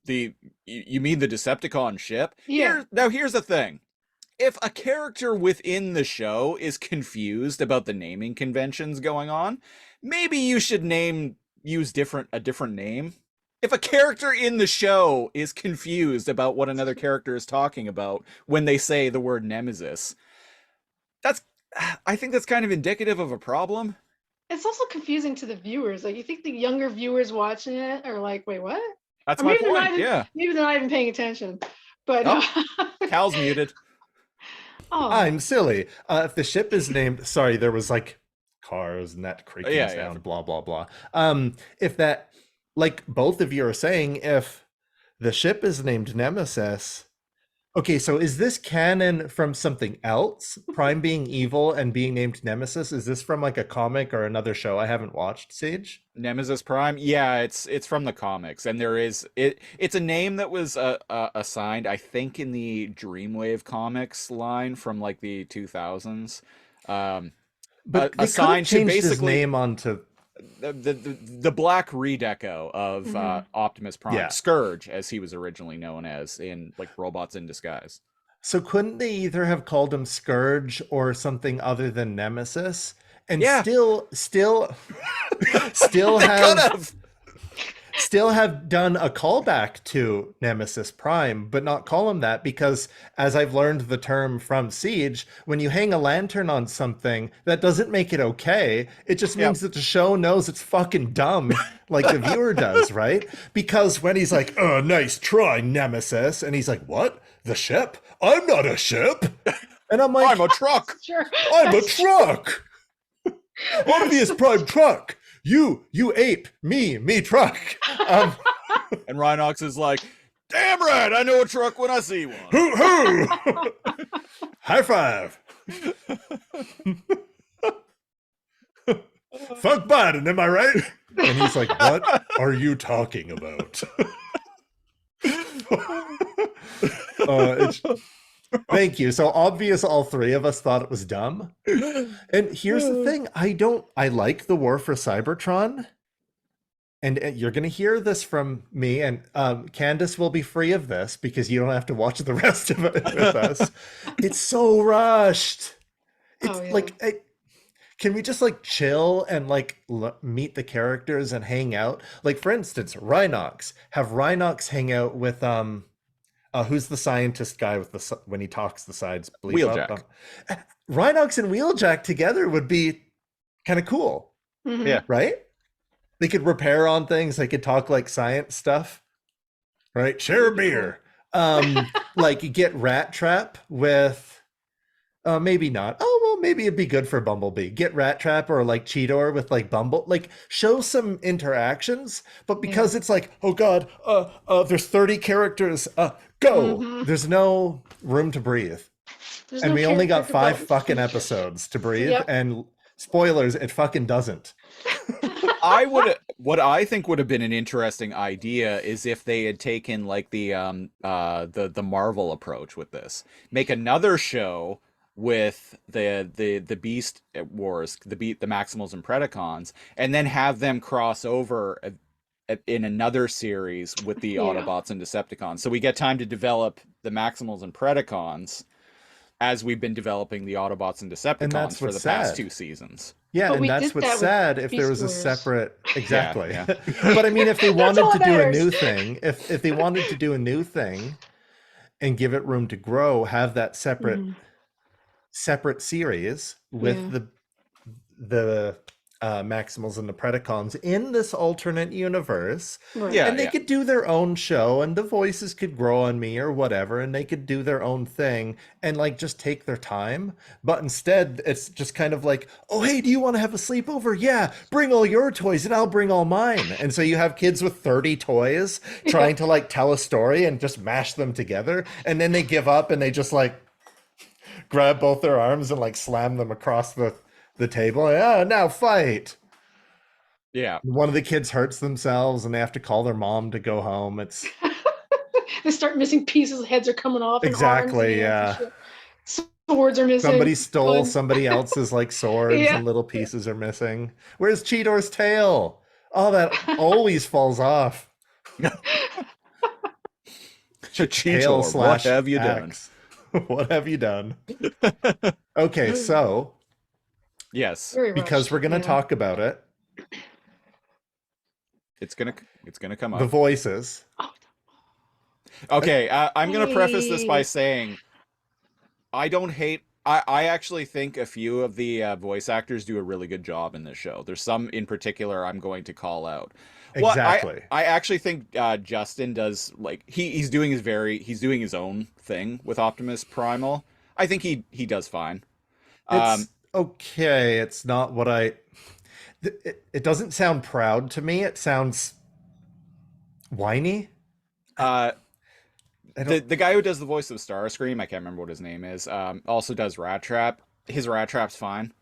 You mean the Decepticon ship?" Yeah. Here's the thing. If a character within the show is confused about the naming conventions going on, maybe you should use a different name. If a character in the show is confused about what another character is talking about when they say the word Nemesis, I think that's kind of indicative of a problem. It's also confusing to the viewers. Like, you think the younger viewers watching it are like, wait, what? That's Or my maybe they're point. not even- Maybe they're not even paying attention. But Cal's muted. oh, I'm silly. If the ship is named, sorry, there was like cars, net creaking sound, blah blah blah. If that, like both of you are saying, if the ship is named Nemesis, okay, so is this canon from something else? Prime being evil and being named Nemesis? Is this from like a comic or another show I haven't watched, Sage? Nemesis Prime? Yeah, it's from the comics, and it's a name that was assigned, I think, in the Dreamwave comics line from like the 2000s. But they assigned changed to basically his name onto the black redeco of Optimus Prime, Yeah. Scourge, as he was originally known as in like Robots in Disguise. So couldn't they either have called him Scourge or something other than Nemesis? And still have done a callback to Nemesis Prime, but not call him that, because as I've learned the term from Siege, when you hang a lantern on something, that doesn't make it okay. It just means that the show knows it's fucking dumb, like the viewer does, right? Because when he's like, "Oh, nice try, Nemesis," and he's like, "What? The ship? I'm not a ship." And I'm like, I'm a truck. sure. I'm a truck. Obvious Prime truck. You ape. Me truck. And Rhinox is like, damn right, I know a truck when I see one. Hoo. High five. Fuck Biden, am I right? And he's like, what are you talking about? Thank you. So obvious all three of us thought it was dumb. And here's the thing. I like the War for Cybertron. And you're going to hear this from me, and Candice will be free of this because you don't have to watch the rest of it with us. It's so rushed. It's can we just like chill and like meet the characters and hang out? Like, for instance, Rhinox. Have Rhinox hang out with who's the scientist guy with when he talks the sides bleed up? Rhinox and Wheeljack together would be kind of cool. Mm-hmm. Yeah. Right? They could repair on things. They could talk like science stuff. Right? Share a beer. Like you get Rat Trap with Maybe not. Oh, well, maybe it'd be good for Bumblebee. Get Rat Trap or like Cheetor with like like show some interactions, but because it's like, oh god, there's 30 characters, go. There's no room to breathe. There's And no we only got character 5 development fucking features. episodes to breathe, Yep. and spoilers, it fucking doesn't. What I think would have been an interesting idea is if they had taken like the Marvel approach with this. Make another show with the Beast Wars, the Maximals and Predacons, and then have them cross over in another series with the Autobots and Decepticons. So we get time to develop the Maximals and Predacons as we've been developing the Autobots and Decepticons for the past 2 seasons. Yeah, But and we that's did what's that with sad if there was Beast a Wars. separate exactly. Yeah. But I mean, if they wanted all to that do a matters. new thing, if they wanted to do a new thing and give it room to grow, have that separate series with the Maximals and the Predacons in this alternate universe. Right. Yeah. And they could do their own show, and the voices could grow on me or whatever, and they could do their own thing and like just take their time. But instead, it's just kind of like, oh, hey, do you want to have a sleepover? Yeah, bring all your toys and I'll bring all mine. And so you have kids with 30 toys trying to like tell a story and just mash them together. And then they give up and they just like grab both their arms and like slam them across the table. And, now fight. Yeah. One of the kids hurts themselves and they have to call their mom to go home. It's They start missing pieces. Heads are coming off. and exactly, arms and hands and shit. Swords are missing. somebody stole Guns. somebody else's like swords Yeah. and little pieces are missing. Where's Cheetor's tail? Oh, that always falls off. Tail Cheetor, what slash have you done? axe. What have you done? Okay, so Yes, Very because rushed, we're gonna yeah. talk about it, it's gonna come the up. voices. Okay, I'm gonna preface this by Hey. saying I don't hate. I actually think a few of the voice actors do a really good job in this show. There's some in particular I'm going to call out. Well, Exactly. I actually think Justin does like he's doing his own thing with Optimus Primal. I think he does fine. It's okay. It's not what it doesn't sound proud to me. It sounds whiny. Uh, I don't, the guy who does the voice of Starscream, I can't remember what his name is, also does Rat Trap. His Rat Trap's fine.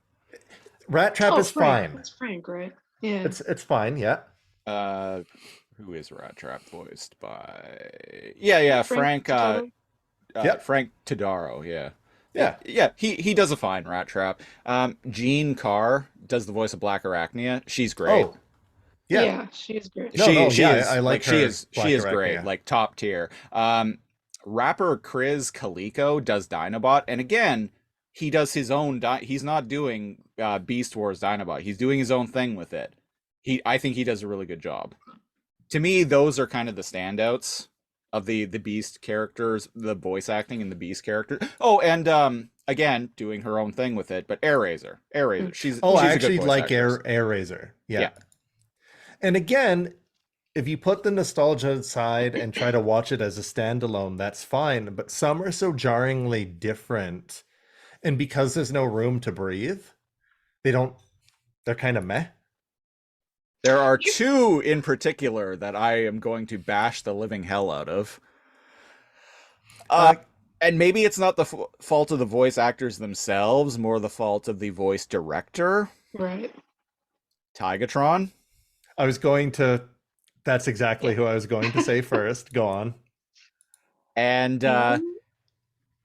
Rat Trap is Frank. fine. It's Frank, right? Yeah. It's fine. Yeah. Who is Rat Trap voiced by? Yeah, Frank. Totoro? Yep. Frank Todaro. Yeah. Yeah. He does a fine Rat Trap. Jean Carr does the voice of Black Arachnia. She's great. Oh. Yeah. Yeah, she is great. No, I like she her is Black she is Arachnia. great, like top tier. Rapper Chris Calico does Dinobot, and again, he does his own. He's not doing Beast Wars Dinobot. He's doing his own thing with it. I think he does a really good job. To me, those are kind of the standouts of the Beast characters, the voice acting in the Beast character. Oh, and again, doing her own thing with it. But Airazor, she's Oh, she's I a good actually voice like actress. Air Razor. Yeah. Yeah. And again, if you put the nostalgia aside and try to watch it as a standalone, that's fine. But some are so jarringly different. And because there's no room to breathe, they're kind of meh. There are 2 in particular that I am going to bash the living hell out of. And maybe it's not the fault of the voice actors themselves, more the fault of the voice director, Right. Tigatron. That's exactly who I was going to say first. Go on. And Mhm.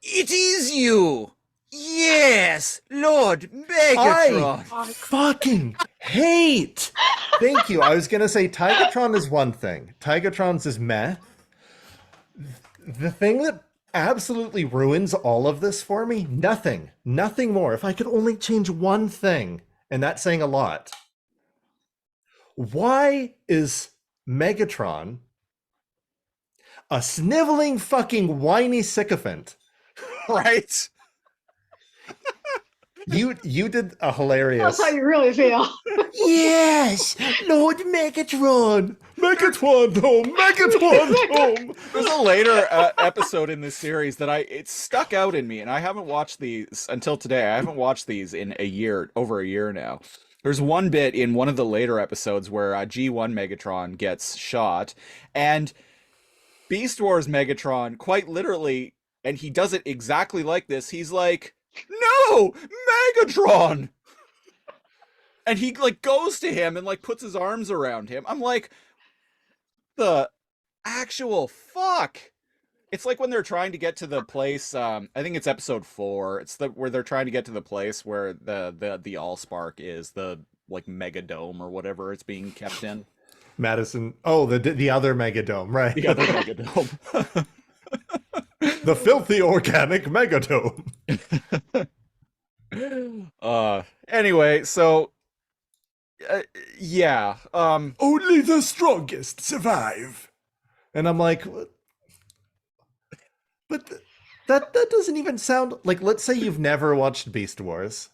it is you! Yes! Lord Megatron! I fucking hate. Thank you. I was going to say Tigatron is one thing. Tigatron's is meh. The thing that absolutely ruins all of this for me, nothing more. If I could only change one thing, and that's saying a lot. Why is Megatron a sniveling fucking whiny sycophant? Right? You did a That's hilarious. how you really feel. Yes, Lord Megatron. Megatron home. Megatron home. There's a later episode in this series that it stuck out in me, and I haven't watched these until today. I haven't watched these in over a year now. There's one bit in one of the later episodes where G1 Megatron gets shot, and Beast Wars Megatron, quite literally, and he does it exactly like this, he's like, "No, Megatron!" And he like goes to him and like puts his arms around him. I'm like, the actual fuck. It's like when they're trying to get to the place, I think it's episode 4. It's where they're trying to get to the place where the Allspark is, the like mega dome or whatever it's being kept in. Madison. Oh, the other Megadome, right? The other mega dome. The filthy organic Megadome. Anyway, so yeah, Only the strongest survive. And I'm like, what? But that doesn't even sound like, let's say you've never watched Beast Wars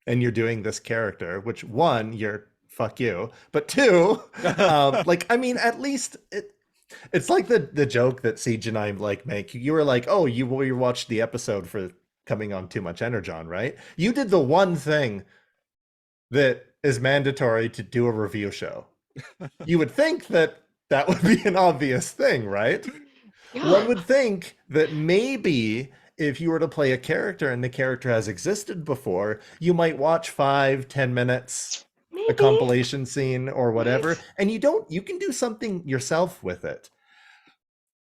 and you're doing this character, which one, you're fuck you, but two, like, I mean, at least it's like the joke that Siege and I like make. You were like, oh, you watched the episode for coming on Too Much Energon, right? You did the one thing that is mandatory to do a review show. You would think that would be an obvious thing, right? Yeah. One would think that maybe if you were to play a character and the character has existed before, you might watch 5-10 minutes, Maybe. a compilation scene or whatever, and you can do something yourself with it.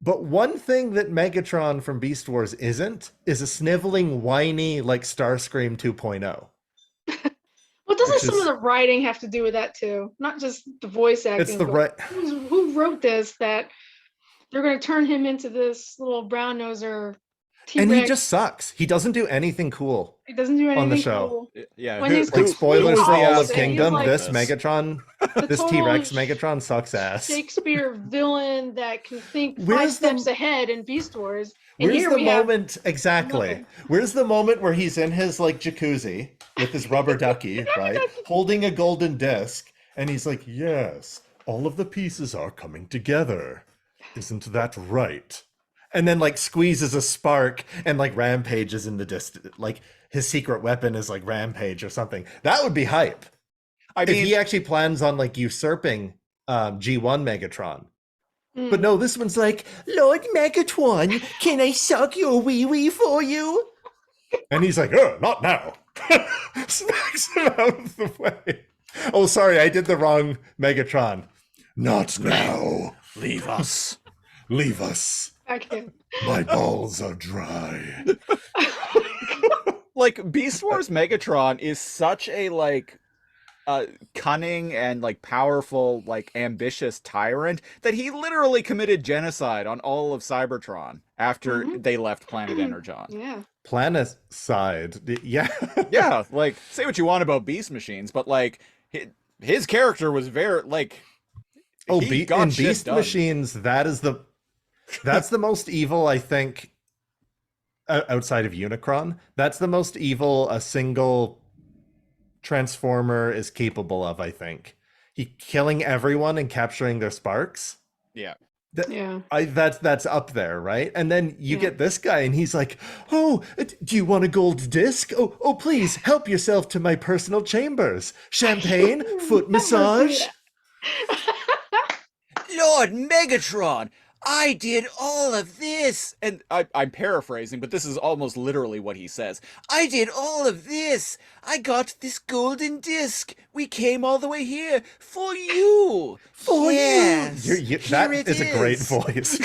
But one thing that Megatron from Beast Wars isn't is a sniveling, whiny, like Starscream 2.0. Well, doesn't Which some is- of the writing have to do with that too? Not just the voice acting. It's the but right. who wrote this, that they're going to turn him into this little brown noser T-Rex. And he just sucks. He doesn't do anything cool. He doesn't do anything on the show. cool. yeah. When he's Like, spoilers who's for all of the- Kingdom, he's like this Megatron, the this total T-Rex Megatron sucks ass. Shakespeare villain that can think Where's 5 the- steps ahead in Beast Wars. And Where's here the we have moment exactly? nothing. Where's the moment where he's in his like jacuzzi with his rubber ducky, right? Holding a golden disc, and he's like, "Yes, all of the pieces are coming together. Isn't that right?" And then like squeezes a spark and like rampages in the distance. Like his secret weapon is like Rampage or something. That would be hype. I mean, If he actually plans on like usurping G1 Megatron. Hmm. But no, this one's like, Lord Megatron, can I suck your wee-wee for you? And he's like, oh, not now. Smacks him out of the way. Oh, sorry, I did the wrong Megatron. Not now. leave us. Leave us. I can't. My balls are dry. Like Beast Wars Megatron is such a like cunning and like powerful, like ambitious tyrant that he literally committed genocide on all of Cybertron after Mhm. they left Planet Energon. Yeah. Planetside. Yeah. Yeah, like say what you want about Beast Machines, but like his character was very like Oh, he got in shit Beast done. Machines, that's the most evil, I think, outside of Unicron. That's the most evil a single Transformer is capable of, I think. Killing everyone and capturing their sparks. Yeah. Yeah. That's up there, right? And then you Yeah. get this guy, and he's like, "Oh, do you want a gold disc? Oh, please help yourself to my personal chambers. Champagne, foot massage." Lord Megatron, I did all of this. And I'm paraphrasing, but this is almost literally what he says. I did all of this. I got this golden disc. We came all the way here for you. For Yes. you. Here That it is a great is. voice.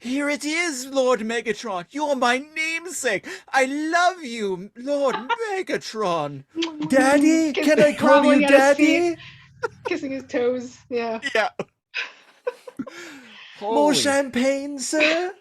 Here it is, Lord Megatron. You're my namesake. I love you, Lord Megatron. Daddy, can I call Groveling you at his Daddy? feet, kissing his toes. Yeah. Yeah. More Holy champagne, sir?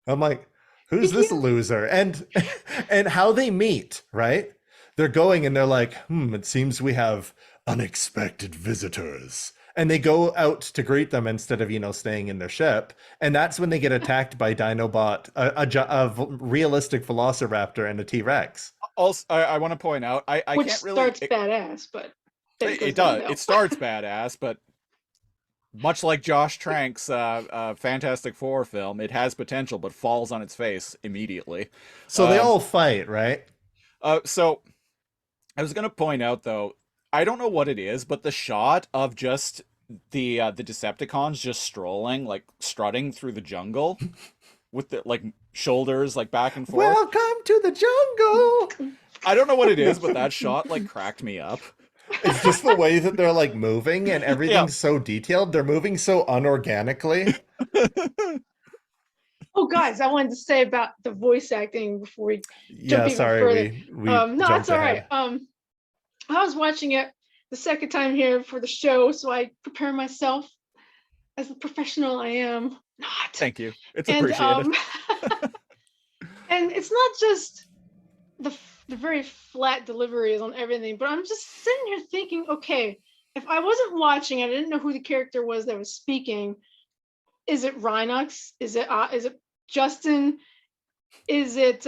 I'm like, who's this loser? And how they meet, right? They're going and they're like, it seems we have unexpected visitors. and they go out to greet them instead of, staying in their ship. And that's when they get attacked by Dinobot, a realistic Velociraptor and a T-Rex. Also, I want to point out, I Which can't really. starts badass, but then It goes does. downhill. It starts badass, but much like Josh Trank's Fantastic Four film, it has potential, but falls on its face immediately. So they all fight, right? So I was gonna point out though, I don't know what it is, but the shot of just the Decepticons just strolling, like strutting through the jungle, with the like shoulders like back and forth. Welcome to the jungle. I don't know what it is, but that shot like cracked me up. It's just the way that they're like moving, and everything's so detailed. They're moving so unorganically. Oh, guys, I wanted to say about the voice acting before we jump even further. We No, jumped it's all right. ahead. I was watching it the second time here for the show, so I prepare myself as the professional I am. Not. Thank you. It's And appreciated. and it's not just the very flat deliveries on everything, but I'm just sitting here thinking, okay, if I wasn't watching, I didn't know who the character was that was speaking. Is it Rhinox? Is it Justin? Is it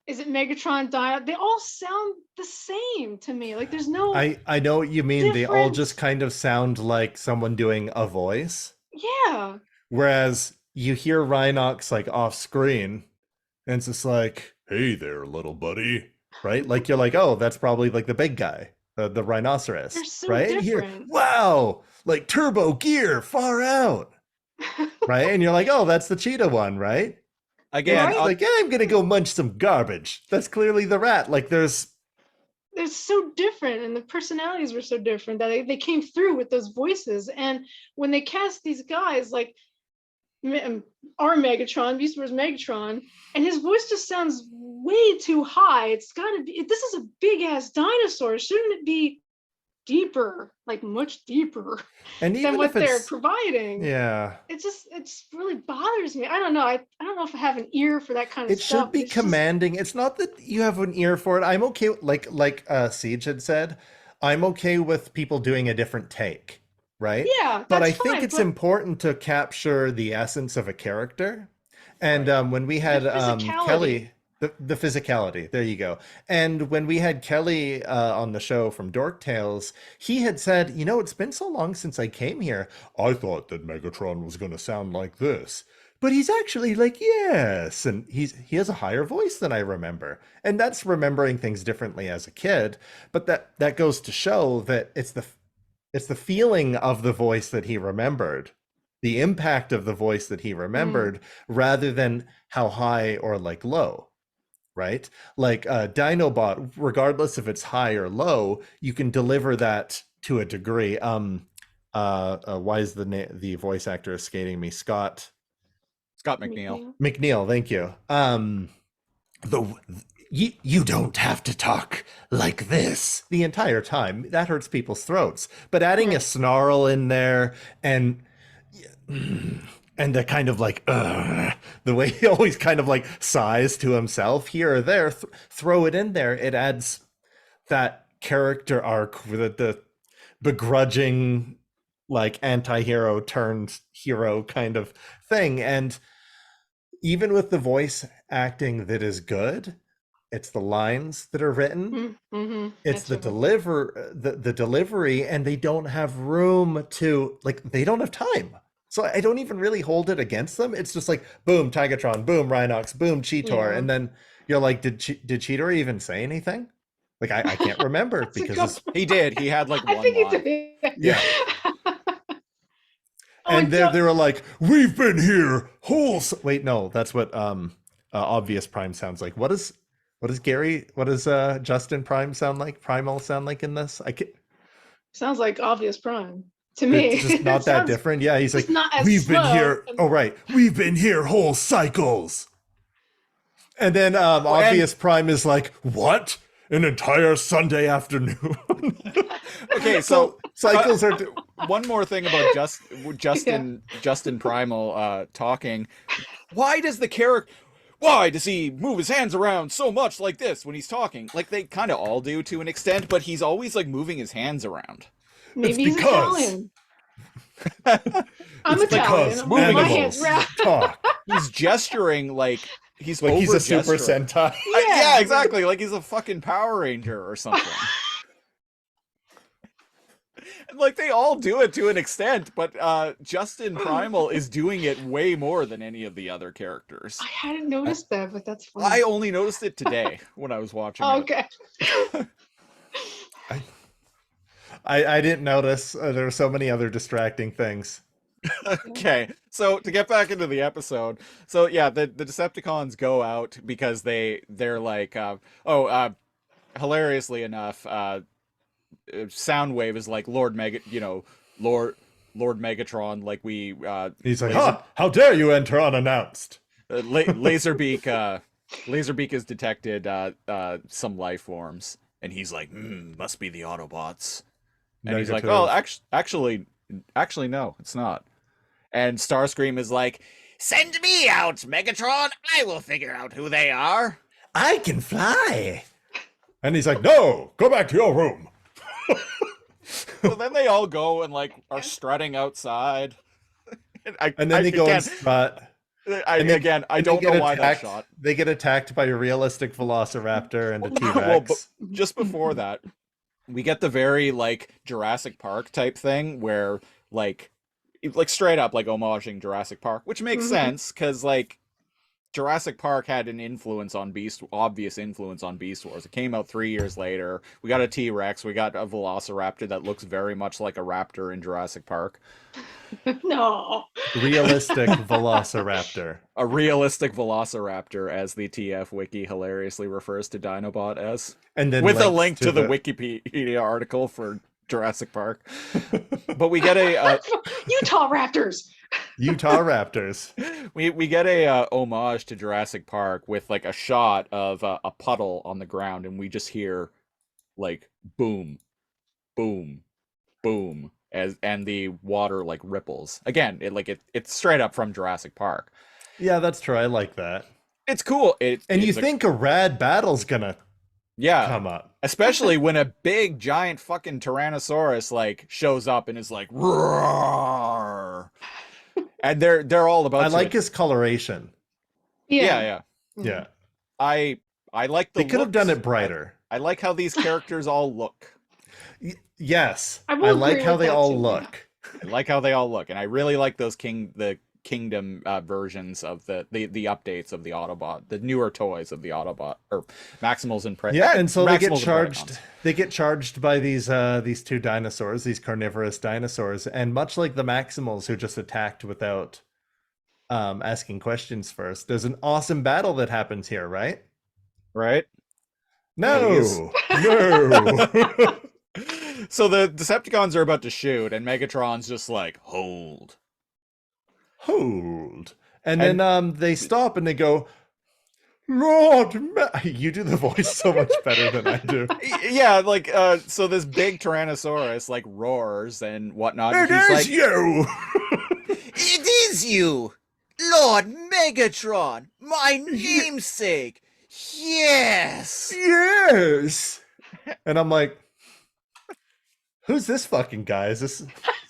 Megatron? They all sound the same to me. Like there's no. I know what you mean. They all difference. just kind of sound like someone doing a voice. Yeah. Whereas you hear Rhinox like off screen, and it's just like, "Hey there, little buddy," right? Like you're like, "Oh, that's probably like the big guy, the rhinoceros." They're so right? Here, different. wow, like turbo gear, far out, right? And you're like, "Oh, that's the cheetah one, right?" Again, Right? Like, I'm gonna go munch some garbage. That's clearly the rat. Like, there's They're so different, and the personalities were so different that they came through with those voices. And when they cast these guys, like our Megatron, Beast Wars Megatron, and his voice just sounds way too high. It's got to be. This is a big ass dinosaur. Shouldn't it be deeper, like much deeper and even than what if they're it's providing? yeah. It's really bothers me. I don't know. I don't know if I have an ear for that kind of It stuff. should be It's just- commanding. It's not that you have an ear for it. I'm okay, like Siege had said, I'm okay with people doing a different take, right? Yeah, But I that's think fine, it's but important to capture the essence of a character. And when we had physicality. Kelly, the physicality, there you go. And when we had Kelly on the show from Dork Tales, he had said, it's been so long since I came here. I thought that Megatron was going to sound like this. But he's actually like, yes. And he has a higher voice than I remember. And that's remembering things differently as a kid. But that goes to show that it's the feeling of the voice that he remembered, the impact of the voice that he remembered, rather than how high or like low, right? Like Dinobot, regardless if it's high or low, you can deliver that to a degree. Why is the voice actor escaping me? Scott McNeil. McNeil, thank you. You don't have to talk like this the entire time. That hurts people's throats. But adding a snarl in there and the kind of like the way he always kind of like sighs to himself here or there, throw it in there. It adds that character arc with the begrudging like anti-hero turned hero kind of thing. And even with the voice acting that is good, it's the lines that are written. It's the delivery, and they don't have room to they don't have time. So I don't even really hold it against them. It's just like boom, Tigatron, boom, Rhinox, boom, Cheetor, and then you're like, did Cheetor even say anything? Like I can't remember because he did. He had like I one think he line. did. Yeah. And they were like, we've been here wait, no, that's what Obvious Prime sounds like. What does Justin Prime sound like? Primal sound like in this? sounds like Obvious Prime to me. It's just not that different. Yeah, he's like, not as we've been slow. here. Oh, right. We've been here whole cycles. And then Obvious Prime is like, what? An entire Sunday afternoon. Okay, so cycles are one more thing about Justin Primal talking. Why does he move his hands around so much like this when he's talking? Like they kind of all do to an extent, but he's always like moving his hands around. Maybe he's because- Italian. I'm It's Italian. because I'm moving my animals hands around. talk. He's gesturing like he's Like he's a over-gesturing. Super Sentai. Yeah, exactly. Like he's a fucking Power Ranger or something. And like they all do it to an extent, but Justin Primal is doing it way more than any of the other characters. I hadn't noticed that, but that's funny. I only noticed it today when I was watching it. Okay. I didn't notice. There were so many other distracting things. Okay, so to get back into the episode, so yeah, the Decepticons go out because they're like, hilariously enough, Soundwave is like Lord Megatron, like we He's like, how dare you enter unannounced? Laserbeak has detected some life forms, and he's like, must be the Autobots. And he's like, oh, actually, no, it's not. And Starscream is like, send me out, Megatron. I will figure out who they are. I can fly. And he's like, no, go back to your room. So then they all go and like are strutting outside. And then they go and strut. I don't know why that shot. They get attacked by a realistic Velociraptor and a T-Rex. Well, but just before that, we get the very like Jurassic Park type thing where like straight up like homaging Jurassic Park, which makes sense because like Jurassic Park had an obvious influence on Beast Wars. It came out 3 years later. We got a T-Rex. We got a Velociraptor that looks very much like a raptor in Jurassic Park. No. Realistic Velociraptor. A realistic Velociraptor, as the TF Wiki hilariously refers to Dinobot as. And then with a link to the Wikipedia article for Jurassic Park. But we get a Utah Raptors. Utah Raptors. We get a homage to Jurassic Park with like a shot of a puddle on the ground, and we just hear like boom, boom, boom, and the water like ripples. Again, it's straight up from Jurassic Park. Yeah, that's true. I like that. It's cool. And you think a rad battle's gonna come up, especially when a big giant fucking Tyrannosaurus like shows up and is like roar. And they're all about. I like his coloration. Yeah. I like the. They could have done it brighter. I like how these characters all look. Yes, I like how they all look. I like how they all look, and I really like those Kingdom versions of the updates of the Autobot, the newer toys of the Autobot, or Maximals and Predacons. Yeah, and so they get charged. They get charged by these two dinosaurs, these carnivorous dinosaurs, and much like the Maximals who just attacked without asking questions first, there's an awesome battle that happens here, right? Right? No. So the Decepticons are about to shoot, and Megatron's just like, hold. And then they stop and they go, Lord, you do the voice so much better than I do. Yeah, like so this big Tyrannosaurus like roars and whatnot. It is you. It is you, Lord Megatron, my namesake. Yes. And I'm like, who's this fucking guy? Is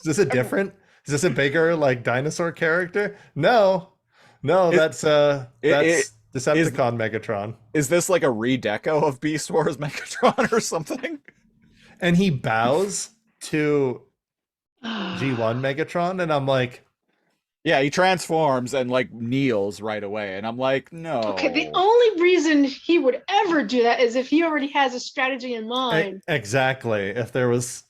this a different? Is this a bigger like dinosaur character? No, that's Decepticon Megatron. Is this like a redeco of Beast Wars Megatron or something? And he bows to G1 Megatron, and I'm like, yeah, he transforms and like kneels right away, and I'm like, no. Okay, the only reason he would ever do that is if he already has a strategy in mind. Exactly. If there was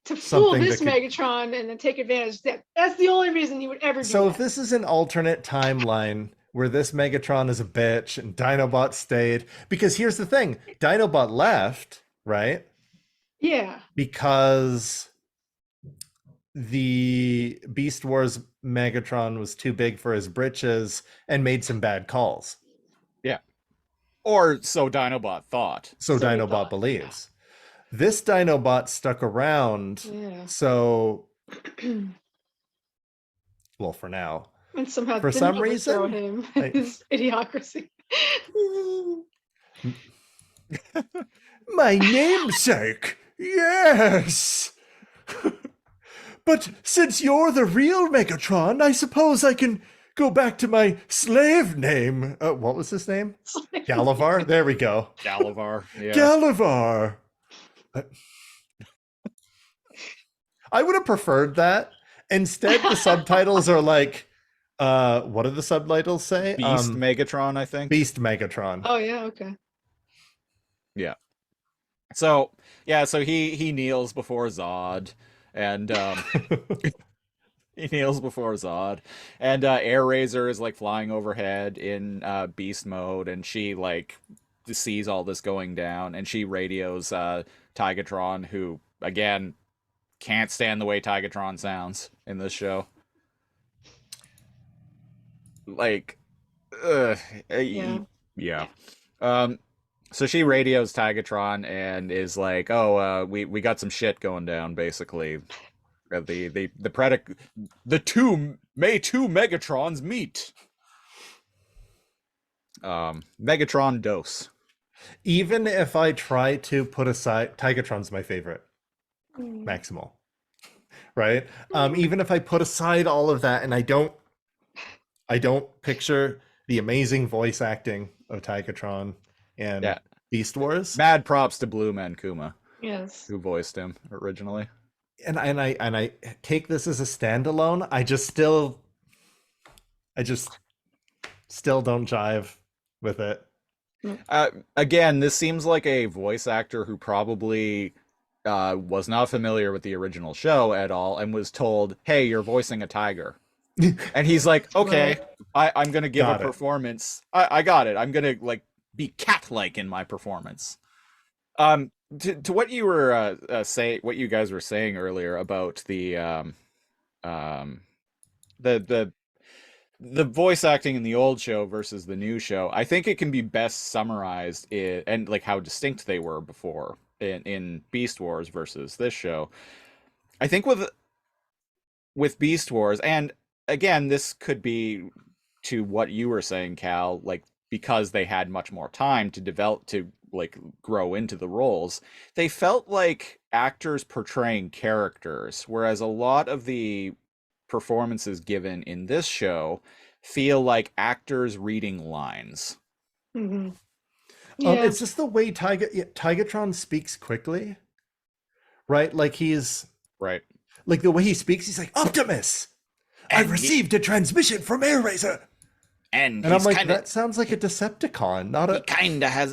to fool something this Megatron and then take advantage of that. That's the only reason he would ever do So that. if this is an alternate timeline where this Megatron is a bitch and Dinobot stayed, because here's the thing, Dinobot left, right? Yeah. Because the Beast Wars Megatron was too big for his britches and made some bad calls. Yeah. Or so Dinobot thought. So Dinobot believes. This Dinobot stuck around, so well, for now. And somehow for some reason, him his idiocracy. My namesake, yes. But since you're the real Megatron, I suppose I can go back to my slave name. What was his name? Galavar? There we go. Galavar. Yeah. Galavar. I would have preferred that. Instead, the subtitles are like, what do the subtitles say? Beast Megatron, I think. Beast Megatron. Oh yeah, okay. Yeah. So he kneels before Zod, and he kneels before Zod, and Air Razor is like flying overhead in beast mode, and she like sees all this going down, and she radios Tigatron, who again can't stand the way Tigatron sounds in this show. Like, yeah. So she radios Tigatron and is like, "Oh, we got some shit going down. Basically, the two Megatrons meet. Megatron dose. Even if I try to put aside, Tigatron's my favorite, Maximal, right? Even if I put aside all of that and I don't picture the amazing voice acting of Tigatron and Beast Wars. Mad props to Blue Man Kuma, Yes. who voiced him originally. And I take this as a standalone. I just still don't jive with it. Again, this seems like a voice actor who probably was not familiar with the original show at all and was told, "Hey, you're voicing a tiger." And he's like, "Okay, I'm gonna give a performance. I got it. I'm gonna like be cat-like in my performance." To what you were what you guys were saying earlier about the voice acting in the old show versus the new show, I think it can be best summarized and like how distinct they were before in Beast Wars versus this show. I think with Beast Wars, and again, this could be to what you were saying, Cal, like because they had much more time to develop, to like grow into the roles, they felt like actors portraying characters, whereas a lot of the performances given in this show feel like actors reading lines. Mm-hmm. Yeah. It's just the way Tigatron speaks quickly, right? Like he's right, like the way he speaks, he's like, "Optimus, I've received a transmission from Air Razor." And I'm like, that sounds like a Decepticon, not a.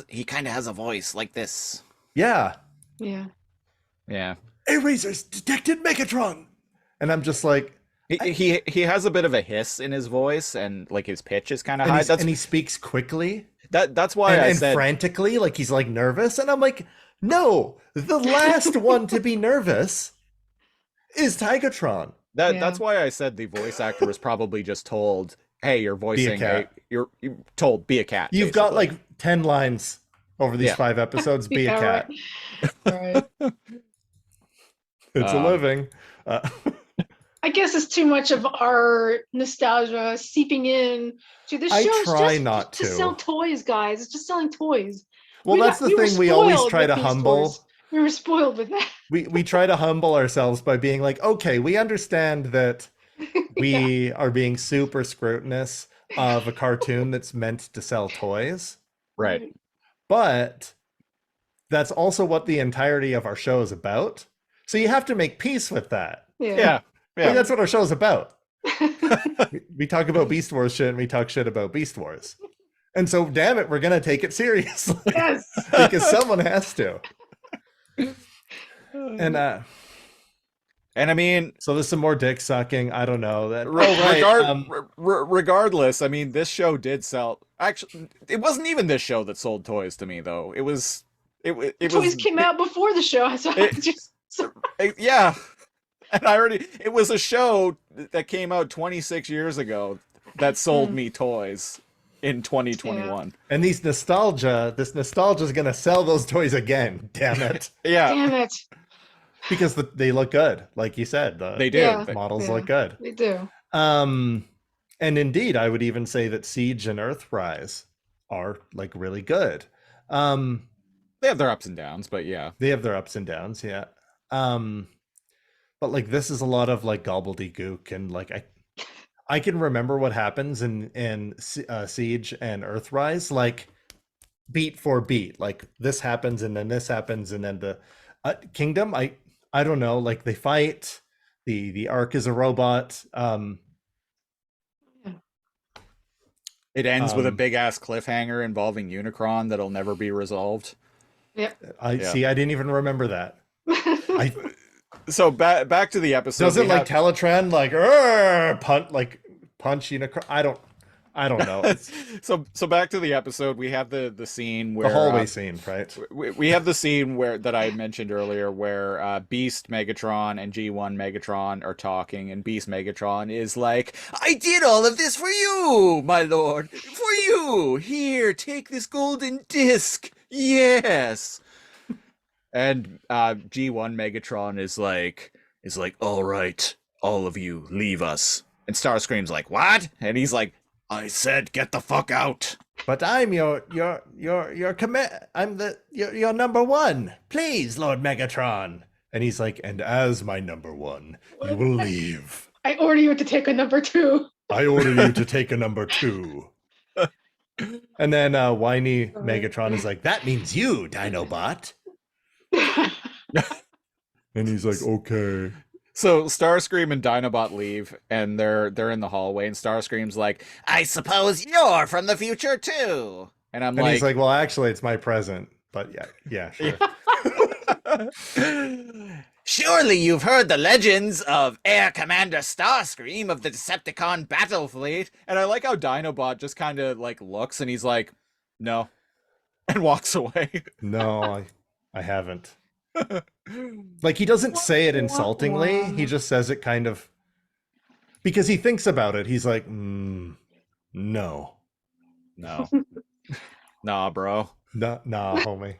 He kind of has a voice like this. Yeah. Yeah. Yeah. Air Razor's detected Megatron, and I'm just like, he has a bit of a hiss in his voice, and like his pitch is kind of high. And he speaks quickly. That's why I said frantically, like he's like nervous, and I'm like, no, the last one to be nervous is Tigatron. That's why I said the voice actor was probably just told, "Hey, you're voicing you're told be a cat." You've got like 10 lines over these 5 episodes. Be a cat. Right. It's a living. I guess it's too much of our nostalgia seeping in to the show. I try just, not to sell toys, guys. It's just selling toys. Well, that's the thing. We always try to humble. We were spoiled with that. We try to humble ourselves by being like, okay, we understand that we are being super scrutinous of a cartoon that's meant to sell toys. Right. But that's also what the entirety of our show is about. So you have to make peace with that. Yeah. Like, that's what our show is about. we talk about Beast Wars shit and we talk shit about Beast Wars. And so, damn it, we're going to take it seriously. Yes. Because someone has to. And I mean, so there's some more dick sucking. I don't know that. Regardless, I mean, this show did sell. Actually, it wasn't even this show that sold toys to me, though. It was. Toys came out before the show, so yeah. And it was a show that came out 26 years ago that sold me toys in 2021. Yeah. And this nostalgia is going to sell those toys again. Damn it. Yeah. Damn it. Because they look good. Like you said, they do. The models look good. They do. And indeed, I would even say that Siege and Earthrise are like really good. They have their ups and downs, but yeah. They have their ups and downs. Yeah. But like this is a lot of like gobbledygook, and like I can remember what happens in Siege and Earthrise, like beat for beat. Like this happens, and then this happens, and then the Kingdom. I don't know. Like they fight. The Ark is a robot. It ends with a big ass cliffhanger involving Unicron that'll never be resolved. Yep. I see. I didn't even remember that. I So back to the episode. doesn't like Teletran like punch Unicron. I don't know. It's so back to the episode. We have the scene where the hallway scene, right? we have the scene where that I mentioned earlier, where Beast Megatron and G1 Megatron are talking, and Beast Megatron is like, "I did all of this for you, my lord, for you. Here, take this golden disc. Yes." And G1 Megatron is like, "All right, all of you, leave us." And Starscream's like, "What?" And he's like, "I said, get the fuck out." But I'm your I'm your number one. Please, Lord Megatron. And he's like, and as my number one, you will leave. I order you to take a number 2. I order you to take a number 2. And then whiny Megatron is like, that means you, Dinobot. And he's like, okay. So Starscream and Dinobot leave, and they're in the hallway, and Starscream's like, I suppose you're from the future too. and I'm And like, he's like, well, actually, it's my present. But yeah, sure. Surely you've heard the legends of Air Commander Starscream of the Decepticon battle fleet. and I like how Dinobot just kind of like looks, and he's like, no, and walks away. No, I haven't. Like he doesn't say it insultingly. He just says it kind of because he thinks about it. He's like, no, No, nah, bro. nah, homie.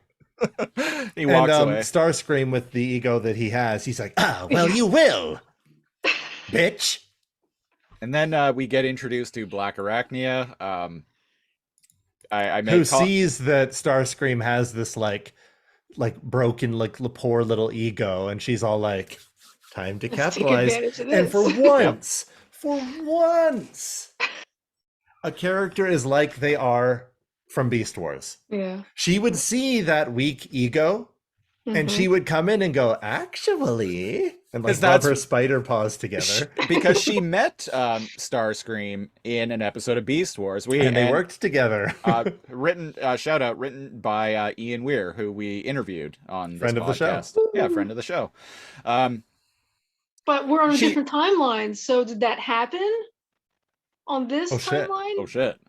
He walks And away. Starscream, with the ego that he has, he's like, well, you will, bitch. And then we get introduced to Black Arachnia. I Who sees that Starscream has this like broken, like poor little ego, and she's all like, time to Let's take capitalize. advantage of And this. for once, a character is like they are from Beast Wars. Yeah. She would see that weak ego, and she would come in and go, actually, and like rub her spider paws together. because she met Starscream in an episode of Beast Wars. And they worked together. Written by Ian Weir, who we interviewed on this Friend of the show. podcast. Yeah, friend of the show. But we're on a different timeline. So did that happen on this timeline? Oh shit!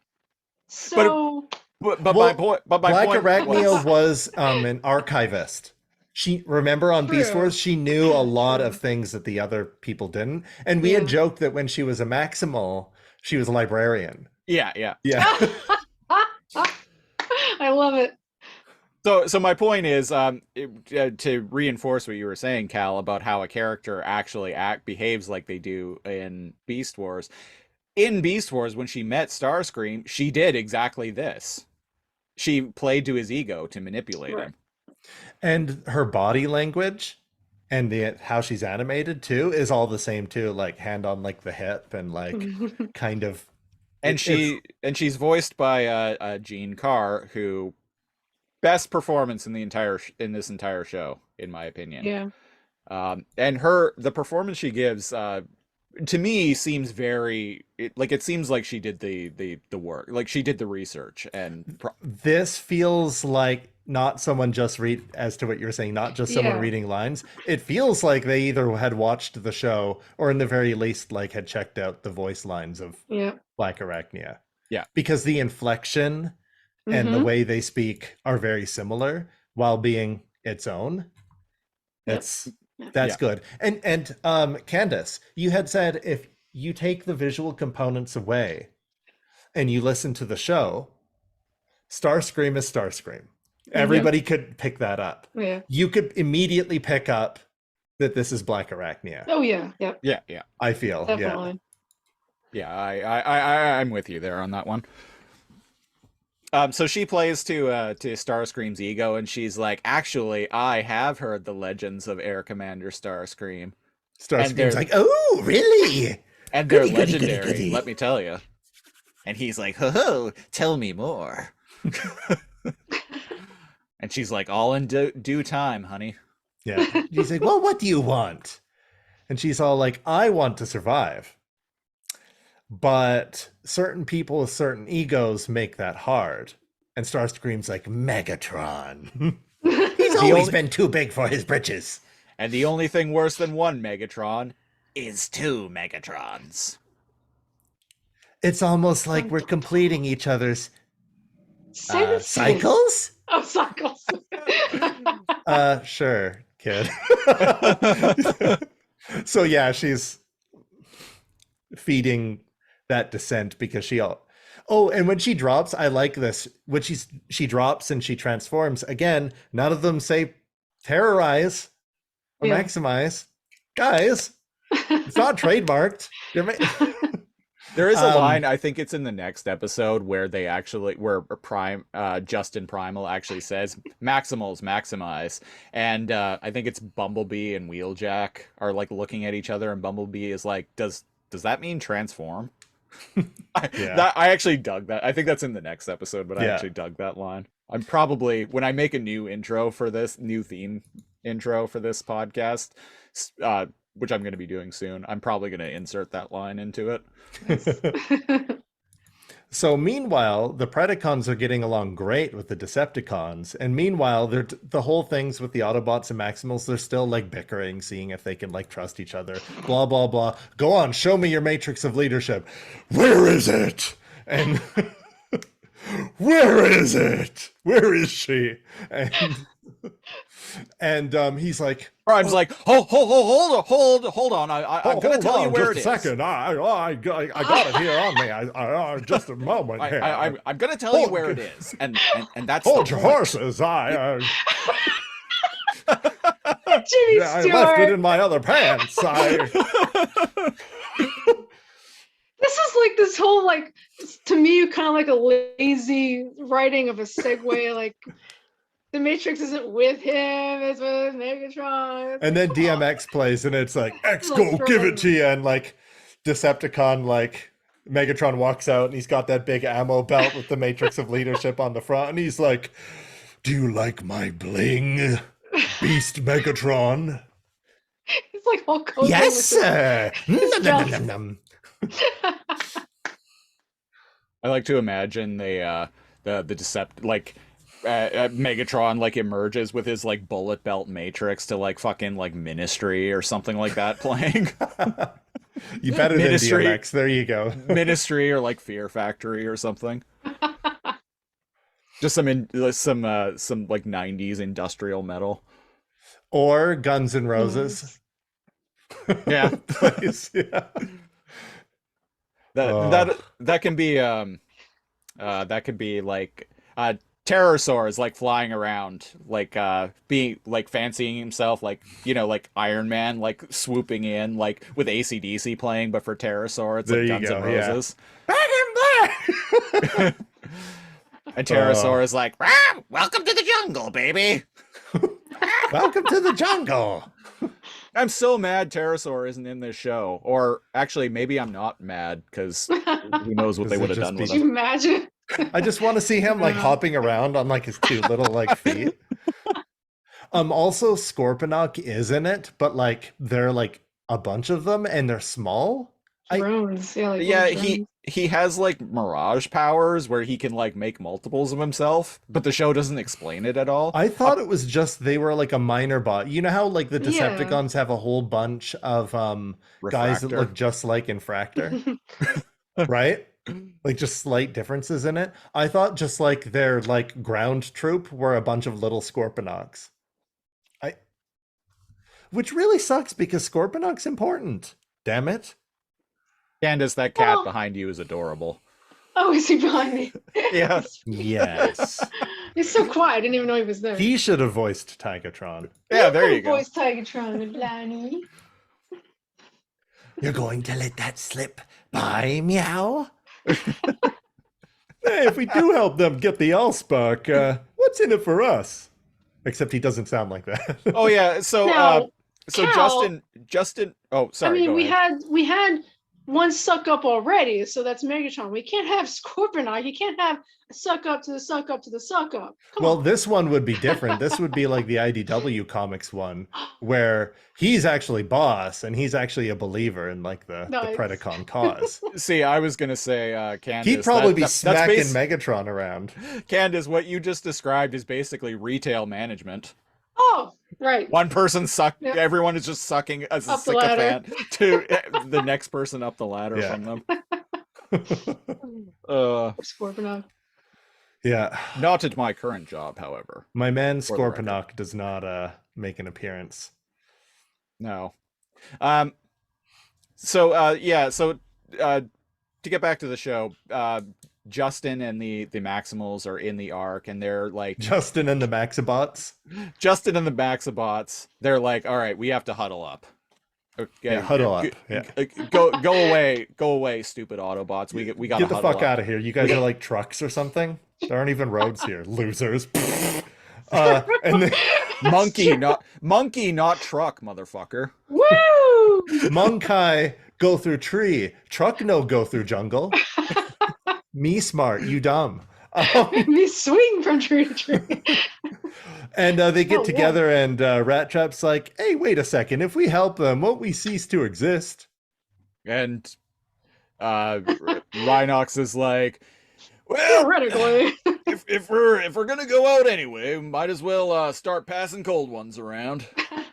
So But Well, my point. But my Black point Arachnia was an archivist. She remember on Beast True. Wars, she knew a lot of things that the other people didn't. And we had joked that when she was a Maximal, she was a librarian. Yeah. Yeah. I love it. So my point is, to reinforce what you were saying, Cal, about how a character actually behaves like they do in Beast Wars. In Beast Wars, when she met Starscream, she did exactly this. She played to his ego to manipulate him. And her body language and how she's animated too is all the same too, like hand on like the hip and like kind of. And she's voiced by Gene Carr, who best performance in this entire show, in my opinion. Yeah. And the performance she gives to me seems it seems like she did the work, like she did the research. And this feels like not someone just as to what you're saying, not just someone reading lines. It feels like they either had watched the show or in the very least like had checked out the voice lines of Black Arachnia. Yeah. Because the inflection and the way they speak are very similar while being its own. That's good. And Candice, you had said if you take the visual components away and you listen to the show, Starscream is Starscream. Everybody could pick that up. Yeah. You could immediately pick up that this is Black Arachnia. Oh yeah. Yep. Yeah. I feel. Definitely. Yeah, I'm with you there on that one. So she plays to Starscream's ego, and she's like, actually, I have heard the legends of Air Commander Starscream. Starscream's like, oh, really? And they're Goody, goody, goody, legendary, goody. let me tell you. And he's like, ho, tell me more. And she's like, all in due time, honey. Yeah. He's like, well, what do you want? And she's all like, I want to survive. But certain people with certain egos make that hard. And Starscream's like, Megatron. He's always been too big for his britches. And the only thing worse than one Megatron is 2 Megatrons. It's almost like we're completing each other's Cycles? cycles? Oh, cycles. Sure, kid. So yeah, she's feeding that descent because and when she drops, I like this. When she drops and she transforms, again, none of them say terrorize or maximize. Guys, it's not trademarked. There is a line, I think it's in the next episode, where Justin Primal actually says Maximals maximize, and I think it's Bumblebee and Wheeljack are like looking at each other, and Bumblebee is like, does that mean transform? I actually dug that. I think that's in the next episode, but I actually dug that line. I'm probably, when I make a new theme intro for this podcast, which I'm going to be doing soon, I'm probably going to insert that line into it. So meanwhile, the Predacons are getting along great with the Decepticons, and meanwhile, the whole things with the Autobots and Maximals, they're still like bickering, seeing if they can like trust each other. Blah blah blah. Go on, show me your matrix of leadership. Where is it? And where is it? Where is she? And he's like, Prime's like, hold on. I'm gonna tell you where it is. Just a second. I got it here on me. Just a moment here. I'm gonna tell you where it is, and that's hold the your point. horses. Jimmy I Stewart. left it in my other pants. This is like this whole like, to me, kind of like a lazy writing of a segue. Like, the Matrix isn't with him; it's with Megatron. And then DMX plays, and it's like, X, go give it to you. And like Decepticon, like Megatron walks out, and he's got that big ammo belt with the Matrix of Leadership on the front, and he's like, "Do you like my bling, Beast Megatron?" It's like Hulk Hogan. Yes, with sir. his Nom, nom, nom, nom. I like to imagine the Megatron like emerges with his like bullet belt matrix to like fucking like Ministry or something like that playing. You better than Ministry. DMX. There you go. Ministry or like Fear Factory or something. Just some like 90s industrial metal. Or Guns N' Roses. Yeah. Plays, yeah. That can be that could be like Pterosaur is like flying around, like being like fancying himself, like, you know, like Iron Man, like swooping in, like with AC/DC playing, but for Pterosaur, it's There like you Guns N' go, yeah. Roses. Back in black. And Pterosaur is like, "Ah, welcome to the jungle, baby." Welcome to the jungle. I'm so mad Pterosaur isn't in this show. Or actually, maybe I'm not mad, because who knows what they would have done with Could you him. imagine? I just want to see him like hopping around on like his two little like feet. Also Scorponok is in it, but like they're like a bunch of them and they're small. Drones, yeah, like Yeah, little drones. he has like mirage powers where he can like make multiples of himself, but the show doesn't explain it at all. I thought it was just they were like a minor bot. You know how like the Yeah. Decepticons have a whole bunch of guys that Refractor. look just like Infractor, right? Like just slight differences in it. I thought just like their like ground troop were a bunch of little Scorponoks. Which really sucks because Scorponok's important. Damn it. Candice, that cat Oh. behind you is adorable. Oh, is he behind me? Yeah. Yes. He's so quiet. I didn't even know he was there. He should have voiced Tigatron. Yeah, there you go. Voice Tigatron, Lanny. You're going to let that slip by, meow? Hey, if we do help them get the Allspark, what's in it for us? Except he doesn't sound like that. Oh yeah, so No. So Cal, Justin. Oh, I sorry. mean, Go ahead. we had one suck up already, so that's Megatron. We can't have Scorponok. You can't have a suck up to the suck up to the suck up. Come Well, on. this one would be different. This would be like the IDW comics one, where he's actually boss and he's actually a believer in like the Nice. Predacon cause. See, I was gonna say, Candice. He'd probably be that's smacking bas- Megatron around. Candice, what you just described is basically retail management. Oh, right. One person Yep. everyone is just sucking as a Up the ladder. sycophant to the next person up the ladder Yeah. from them. Scorponok. Yeah. Not at my current job, however. My man For the record. Scorponok does not make an appearance. No. So to get back to the show, Justin and the Maximals are in the Ark, and they're like Justin and the Maxibots. Justin and the Maxibots. They're like, all right, we have to huddle up. Okay, Yeah, huddle up. Yeah. Go away, stupid Autobots. We got to Get the huddle fuck up. out of here. You guys are like trucks or something? There aren't even roads here. Losers. And then Monkey, not truck, motherfucker. Woo! Monkai go through tree. Truck no go through jungle. Me smart, you dumb. Me swing from tree to tree. And they get Oh, yeah. together and Rat Trap's like, hey, wait a second. If we help them, won't we cease to exist? And Rhinox is like, well, Theoretically. if we're gonna go out anyway, might as well start passing cold ones around.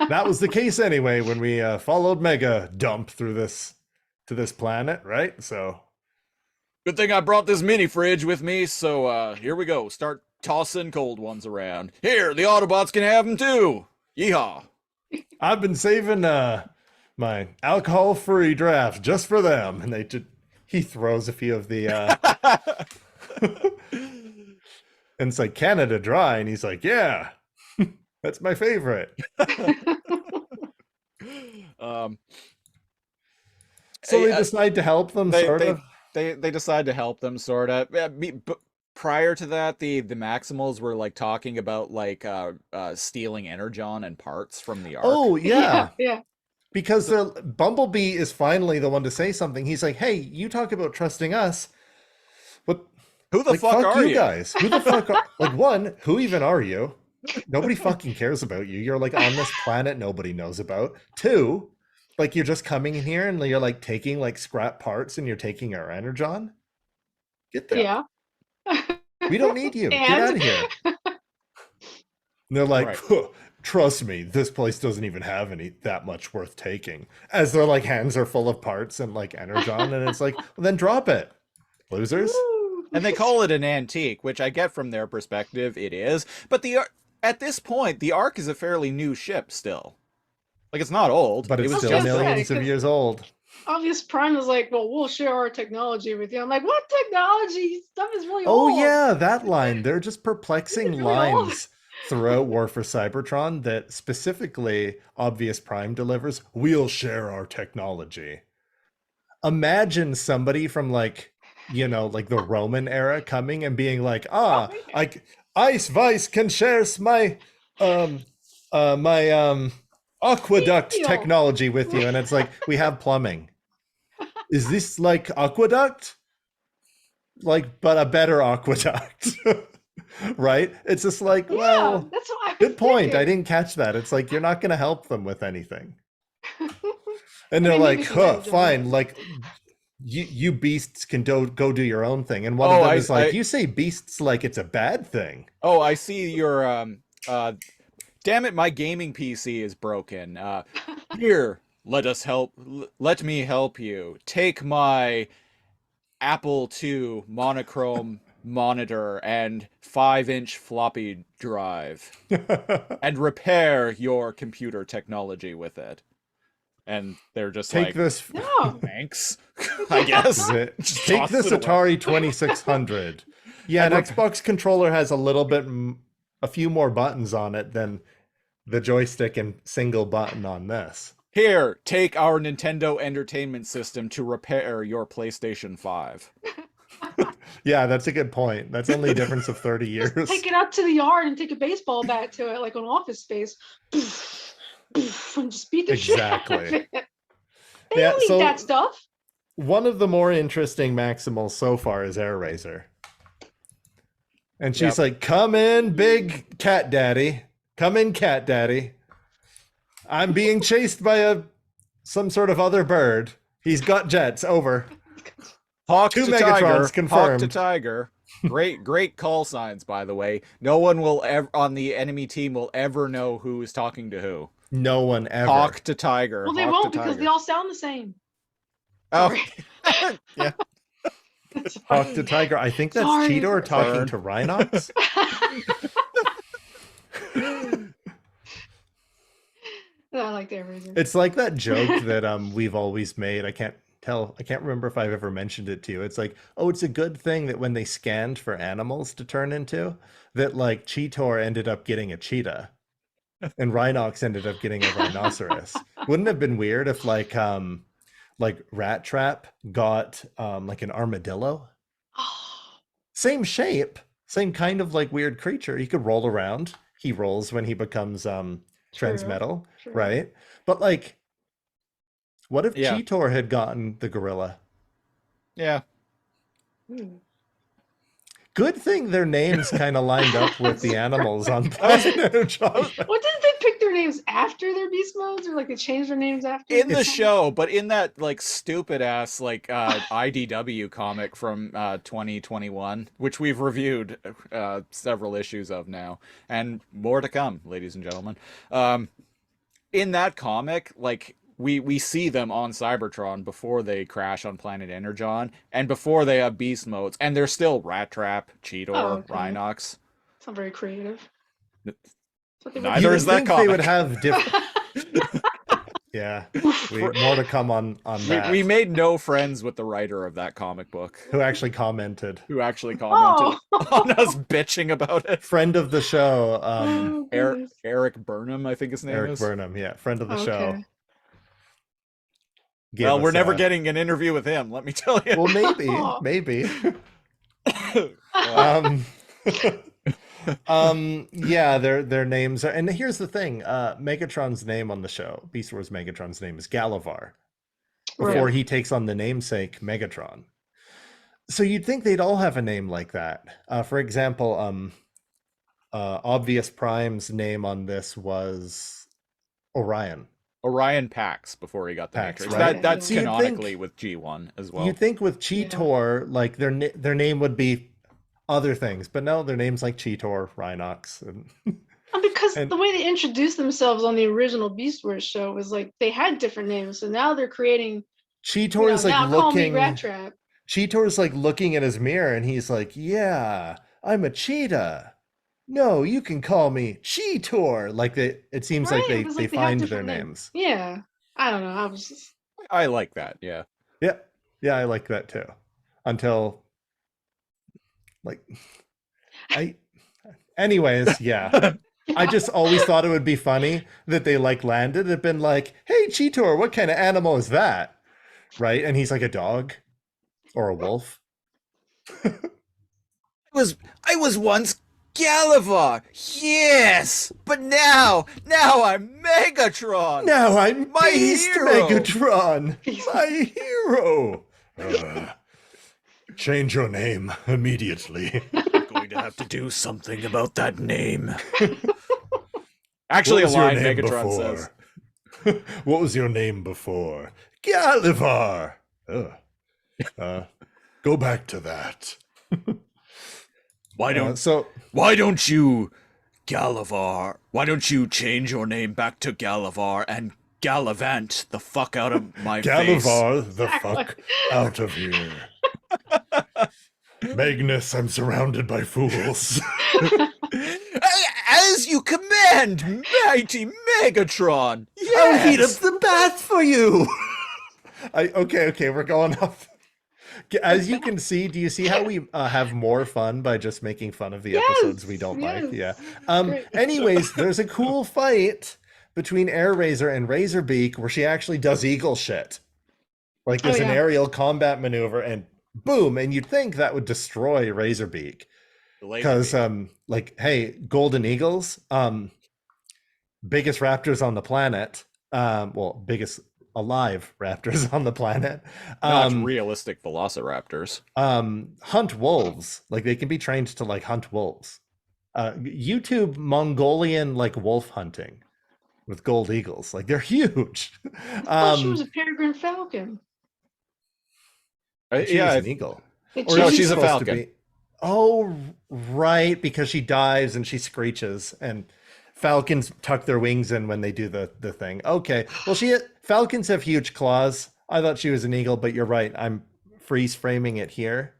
That was the case anyway when we followed Mega Dump through this to this planet, right? So Good thing I brought this mini fridge with me, so here we go. Start tossing cold ones around. Here, the Autobots can have them too. Yeehaw. I've been saving my alcohol-free drafts just for them. And he throws a few of the and it's like Canada Dry, and he's like, yeah, that's my favorite. So they decide to help them, sort of. They decide to help them, sort of. But prior to that, the Maximals were like talking about like stealing Energon and parts from the Ark. Oh yeah, Yeah. because Bumblebee is finally the one to say something. He's like, hey, you talk about trusting us. What? Who the Like, fuck are you you guys? Who the fuck are like one? Who even are you? Nobody fucking cares about you. You're like on this planet nobody knows about. Two, like you're just coming in here and you're like taking like scrap parts and you're taking our Energon. Get there. Yeah. We don't need you. Get And? out of here. And they're like, Right. "Huh, trust me, this place doesn't even have any that much worth taking. As their like hands are full of parts and like Energon, and it's like, well, then drop it, losers. And they call it an antique, which I get from their perspective, it is. But at this point, the Ark is a fairly new ship still. Like, it's not old. But it's it was still just- millions of years old. Obvious Prime is like, well, we'll share our technology with you. I'm like, what technology? Stuff is really Oh old. yeah, that line. They're just perplexing It's really old. lines throughout War for Cybertron that specifically Obvious Prime delivers. We'll share our technology. Imagine somebody from like, like the Roman era coming and being like, like Ice Vice can share my aqueduct Deal. technology with you. And it's like, we have plumbing. Is this like aqueduct? Like, but a better aqueduct. Right? It's just like, Yeah, well, that's what I was good point. I thinking. didn't catch that. It's like, you're not going to help them with anything. And I they're mean, like, maybe some huh, things are fine. right. Like, you beasts can go do your own thing. And one Oh, of them I- is like, I- you say beasts like it's a bad thing. Oh, I see your damn it, my gaming PC is broken. Here, let me help you. Take my Apple II monochrome monitor and 5-inch floppy drive and repair your computer technology with it. And they're just Take like, this. No. thanks, I guess. Just take toss this it away. Atari 2600. Yeah, an And Xbox controller has a few more buttons on it than the joystick and single button on this. Here, take our Nintendo Entertainment System to repair your PlayStation 5. Yeah, that's a good point. That's only a difference of 30 years. Take it out to the yard and take a baseball bat to it, like on Office Space. poof, and just beat the shit out of Exactly. it. They Yeah, don't eat so- that stuff. One of the more interesting Maximals so far is Air Razor. And she's like, come in, big cat daddy. Come in, cat daddy. I'm being chased by some sort of other bird. He's got jets. Over. Hawk Two to Megatrons Tiger. Hawk to confirmed. Tiger. Great call signs, by the way. No one will ever on the enemy team will ever know who is talking to who. No one ever. Hawk to Tiger. Well, they Hawk won't to because Tiger. they all sound the same. Oh, Sorry. yeah. Hawk to Tiger. I think that's Sorry. Cheetor talking Burn. to Rhinox. I like the Air Razor. It's like that joke that we've always made. I can't remember if I've ever mentioned it to you. It's like, oh, it's a good thing that when they scanned for animals to turn into, that like Cheetor ended up getting a cheetah and Rhinox ended up getting a rhinoceros. Wouldn't it have been weird if like Rat Trap got like an armadillo? Same shape, same kind of like weird creature. He could roll around. He rolls when he becomes transmetal, True. right? But like, what if Yeah. Cheetor had gotten the gorilla? Yeah. Hmm. Good thing their names kind of lined up with the animals on Planet Energon. What did they pick their names after their beast modes, or like they changed their names after? In the show, but in that like stupid ass like IDW comic from 2021, which we've reviewed several issues of now, and more to come, ladies and gentlemen. In that comic, like we see them on Cybertron before they crash on Planet Energon, and before they have beast modes, and they're still Rat Trap, Cheetor, okay. Rhinox. It's not very creative. That's what they would Neither You do. would is that think they would comic. have different. Yeah, more to come on that. We made no friends with the writer of that comic book, Who actually commented? who actually commented Oh. on us bitching about it. Friend of the show, Oh, goodness. Eric Burnham, I think his name Eric is. Burnham. Yeah, friend of the show. Okay. Gave Well, we're us never a- getting an interview with him, let me tell you. Well, Aw. maybe. Yeah, their names are, and here's the thing: Megatron's name on the show, Beast Wars Megatron's name is Galavar, before Right. he takes on the namesake Megatron. So you'd think they'd all have a name like that. For example, Obvious Prime's name on this was Orion. Orion Pax before he got the Pax, Matrix. right? That's So you'd canonically think- with G1 as well. You'd think with Cheetor, like their name would be other things, but no, their name's like Cheetor, Rhinox, and And because And- the way they introduced themselves on the original Beast Wars show was like they had different names, so now they're creating. Cheetor's now like call me looking. Rat Trap. Cheetor's like looking at his mirror, and he's like, "Yeah, I'm a cheetah. No, you can call me Cheetor." Like it seems like Right, they it was they like they have find their different names. Yeah, I don't know. I was just I like that, yeah. Yeah, I like that too. Until, like, anyways, yeah. I just always thought it would be funny that they like landed and been like, "Hey, Cheetor, what kind of animal is that?" Right? And he's like a dog or a wolf. I was once Galavar, yes, but now I'm Megatron. Now I'm My Beast hero. Megatron, my hero. Change your name immediately. I'm going to have to do something about that name. Actually, a What was your line name Megatron says. before? What was your name before? Galavar. Go back to that. Why don't So Why don't you, Galavar? Why don't you change your name back to Galavar and gallivant the fuck out of my face? Galavar the fuck out of here. Magnus, I'm surrounded by fools. As you command, mighty Megatron. I'll heat up Yes. the bath for you. Okay, we're going off. As you can see, do you see how we have more fun by just making fun of the episodes we don't like? Yeah. Great. Anyways, there's a cool fight between Air Razor and Razorbeak where she actually does eagle shit. Like there's an yeah. aerial combat maneuver and boom, and you'd think that would destroy Razorbeak. The laser Because beam. like, hey, golden eagles, biggest raptors on the planet. Well, biggest alive raptors on the planet. Not realistic velociraptors. Hunt wolves. Like they can be trained to like hunt wolves. YouTube Mongolian like wolf hunting with gold eagles. Like they're huge. I thought she was a peregrine falcon. She was an eagle. Or no, is she she's a supposed to falcon. be- Oh, right, because she dives and she screeches, and falcons tuck their wings in when they do the thing. Okay, well, falcons have huge claws. I thought she was an eagle, but you're right. I'm freeze framing it here.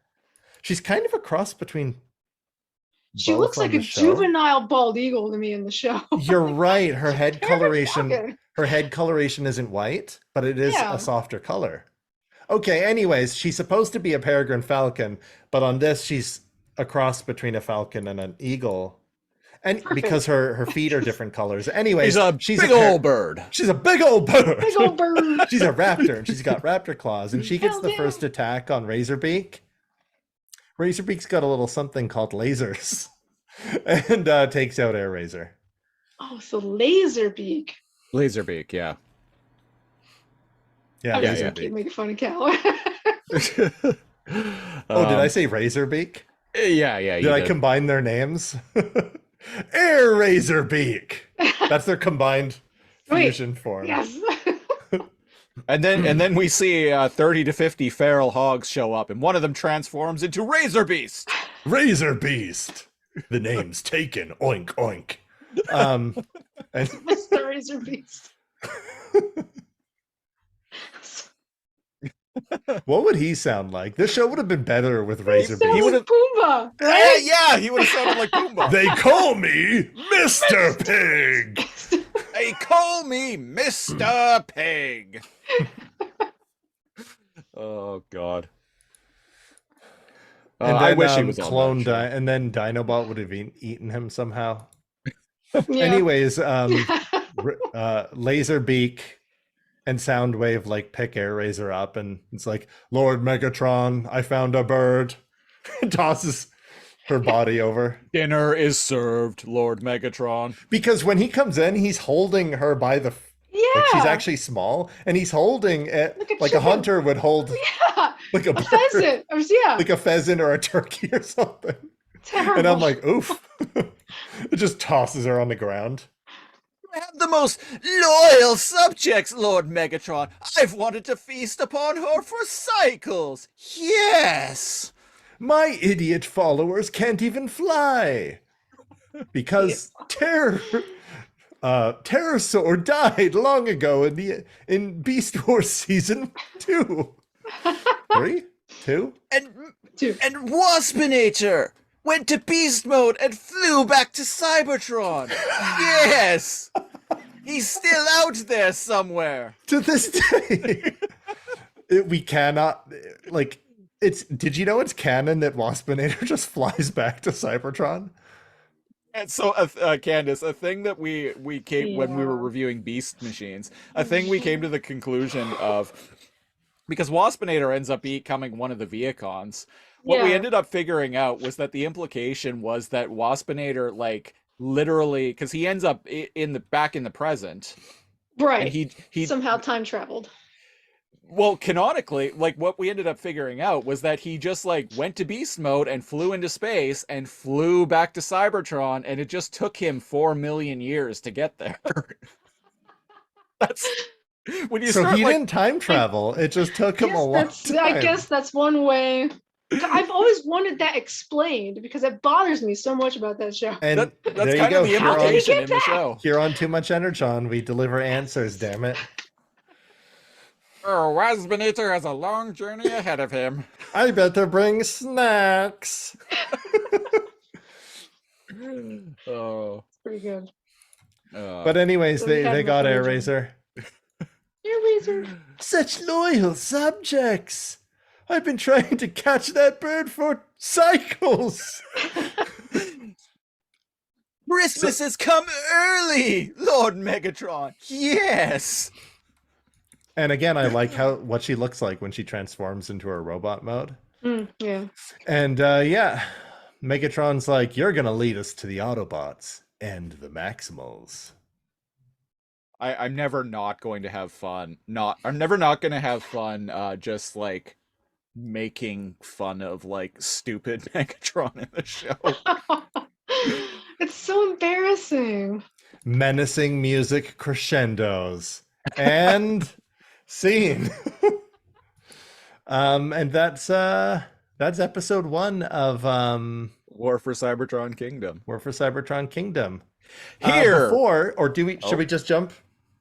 She's kind of a cross between. She both looks on like the a show. juvenile bald eagle to me in the show. You're right. Her head Peregrine coloration. falcon. Her head coloration isn't white, but it is Yeah. a softer color. Okay, anyways, she's supposed to be a peregrine falcon, but on this she's a cross between a falcon and an eagle. And Perfect. because her feet are different colors. Anyways, She's a big old bird. She's a big old bird. Big old bird. She's a raptor and she's got raptor claws and she gets Hell the yeah. first attack on Razorbeak. Razorbeak's got a little something called lasers and takes out Air Razor. Oh, so Laserbeak. Laserbeak, yeah. Yeah, I'm just gonna Razorbeak. keep making fun of Cal. Oh, did I say Razorbeak? Yeah, you Did I did. combine their names? Air Razorbeak. That's their combined Wait, fusion form. yes. And then we see 30 to 50 feral hogs show up, and one of them transforms into Razor Beast. Razor Beast. The name's taken. Oink oink. And Mr. Razor Beast. what would he sound like? This show would have been better with Razor He Beast. sounds like Pumbaa. Yeah, he would have sounded like Pumbaa. They call me Mr. Pig. They call me Mr. Pig. Oh God. I wish he was on that cloned, show. and then Dinobot would have eaten him somehow. Yeah. Anyways, Laserbeak and Soundwave like pick Air Razor up, and it's like, Lord Megatron, I found a bird. Tosses her body over. Dinner is served, Lord Megatron. Because when he comes in, he's holding her by the. Yeah. Like she's actually small, and he's holding it Like a like a chicken. hunter would hold Yeah. like a A bird, pheasant. Or, yeah. like a pheasant or a turkey or something. Terrible. And I'm like, oof. It just tosses her on the ground. I have the most loyal subjects, Lord Megatron. I've wanted to feast upon her for cycles. Yes. My idiot followers can't even fly because Pterosaur died long ago in Beast Wars season 2. 3? 2? And Two. Waspinator went to beast mode and flew back to Cybertron. Yes. He's still out there somewhere. To this day, we cannot like. Did you know it's canon that Waspinator just flies back to Cybertron? And so, Candice, a thing that we came when we were Yeah. reviewing Beast Machines, a thing we came to the conclusion of, because Waspinator ends up becoming one of the Viacons. What we Yeah. ended up figuring out was that the implication was that Waspinator, like, literally, because he ends up back in the present, Right. and he somehow time traveled. well, canonically, like what we ended up figuring out was that he just like went to beast mode and flew into space and flew back to Cybertron, and it just took him 4 million years to get there. That's when you So start he like, didn't time travel. It just took him a long time. I guess that's one way. I've always wanted that explained because it bothers me so much about that show. And that's there you kind go. of the Here on, implication in the show. here on Too Much Energon, we deliver answers. Damn it! Oh, Waspinator has a long journey ahead of him. I better bring snacks. Oh, Pretty good. But anyways, So we had they got enough Air energy. Razor. Air Razor. Such loyal subjects. I've been trying to catch that bird for cycles. Christmas has come early, Lord Megatron. Yes. And again, I like what she looks like when she transforms into her robot mode. Yeah. And yeah, Megatron's like, you're gonna lead us to the Autobots and the Maximals. I'm never not going to have fun. I'm never not going to have fun. Just like making fun of like stupid Megatron in the show. It's so embarrassing. Menacing music crescendos and scene. And that's episode 1 of War for Cybertron Kingdom. War for Cybertron Kingdom. Here, Should we just jump?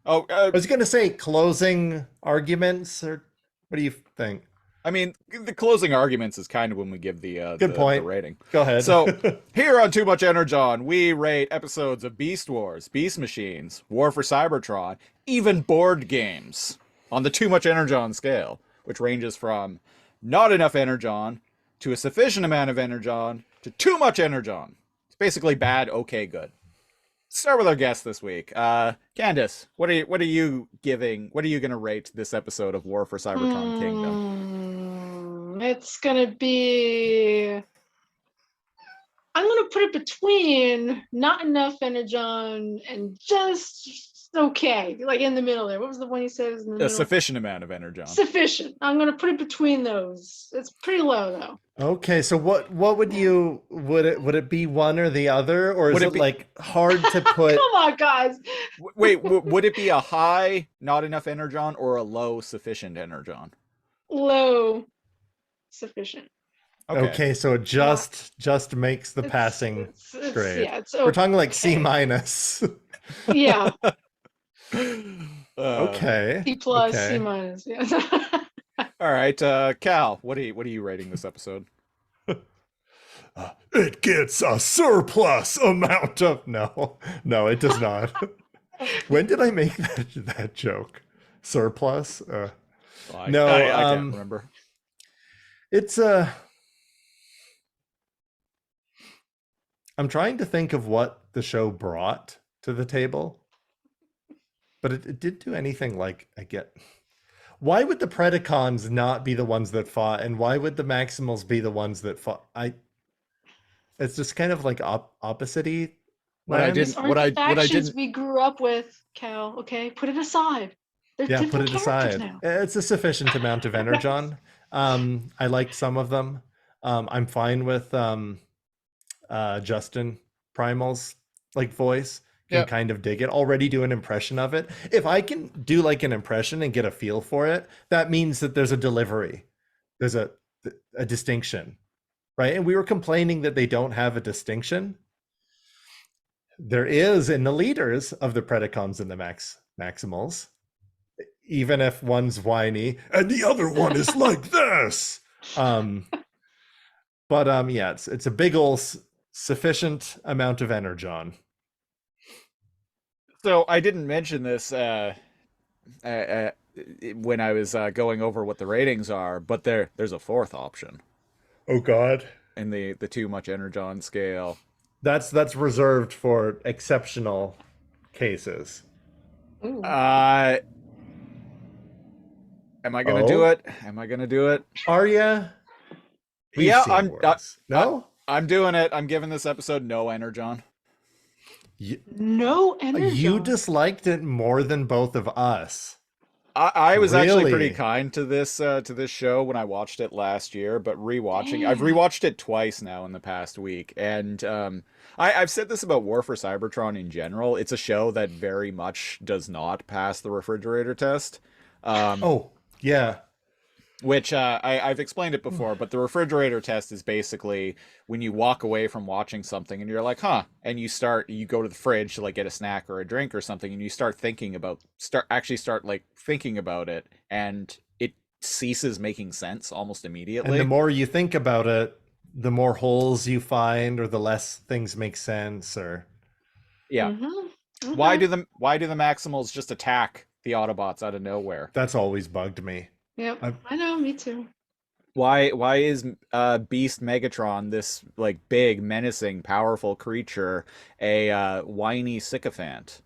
Oh, I was gonna say closing arguments, or what do you think? I mean, the closing arguments is kind of when we give the Good point. the rating. Go ahead. So here on Too Much Energon, we rate episodes of Beast Wars, Beast Machines, War for Cybertron, even board games on the Too Much Energon scale, which ranges from not enough Energon to a sufficient amount of Energon to too much Energon. It's basically bad, okay, good. Start with our guest this week. Candice, what are you going to rate this episode of War for Cybertron Kingdom? It's gonna be. I'm gonna put it between not enough Energon and just okay, like in the middle there. What was the one you said was in the A middle? sufficient amount of Energon. Sufficient. I'm gonna put it between those. It's pretty low though. Okay, so what would it be one or the other, or is Would it it be- like hard to put? Come on, guys. Wait, would it be a high, not enough Energon, or a low, sufficient Energon? Low. Sufficient. Okay, so it just makes the passing It's- grade. Yeah, it's We're talking like C okay. minus. Yeah, Okay. C plus, okay. C minus. Yeah. All right, Cal, what are you rating this episode? It gets a surplus amount of no, it does not. When did I make that joke? Surplus? Well, I No, can't remember. It's I'm trying to think of what the show brought to the table, but it did do anything like why would the Predacons not be the ones that fought, and why would the Maximals be the ones that fought? It's just kind of like opposite-y. What I lands. didn't- These aren't what I- the what I factions didn't- we grew up with, Cal. Okay, put it aside. They're Yeah, put different it characters aside. now. It's a sufficient amount of Energon. I liked some of them. I'm fine with Justin Primal's like voice. Can Yep. kind of dig it. Already do an impression of it. If I can do like an impression and get a feel for it, that means that there's a delivery. There's a distinction, right? And we were complaining that they don't have a distinction. There is in the leaders of the Predacons and the Maximals. Even if one's whiny and the other one is like this. But yeah, it's a big ol' sufficient amount of Energon. So I didn't mention this when I was going over what the ratings are, but there's a fourth option Oh God. in the too much Energon scale. That's reserved for exceptional cases. Ooh. Am I gonna do Oh? it? Am I gonna do it? Are ya? We've Yeah, seen worse. No? I'm doing it. I'm giving this episode no Energon. No Energon. You disliked it more than both of us. I was actually pretty Really? kind to this show when I watched it last year, but I've rewatched it twice now in the past week, and I've said this about War for Cybertron in general. It's a show that very much does not pass the refrigerator test. Oh, yeah. Which I've explained it before, but the refrigerator test is basically when you walk away from watching something and you're like, huh, and you go to the fridge to like get a snack or a drink or something, and you start thinking about it, and it ceases making sense almost immediately. And the more you think about it, the more holes you find, or the less things make sense, or Yeah. Mhm. Why Okay. do the Maximals just attack the Autobots out of nowhere? that's always bugged me. Yep. I've- I know. Me too. Why is Beast Megatron, this like big, menacing, powerful creature, a whiny sycophant?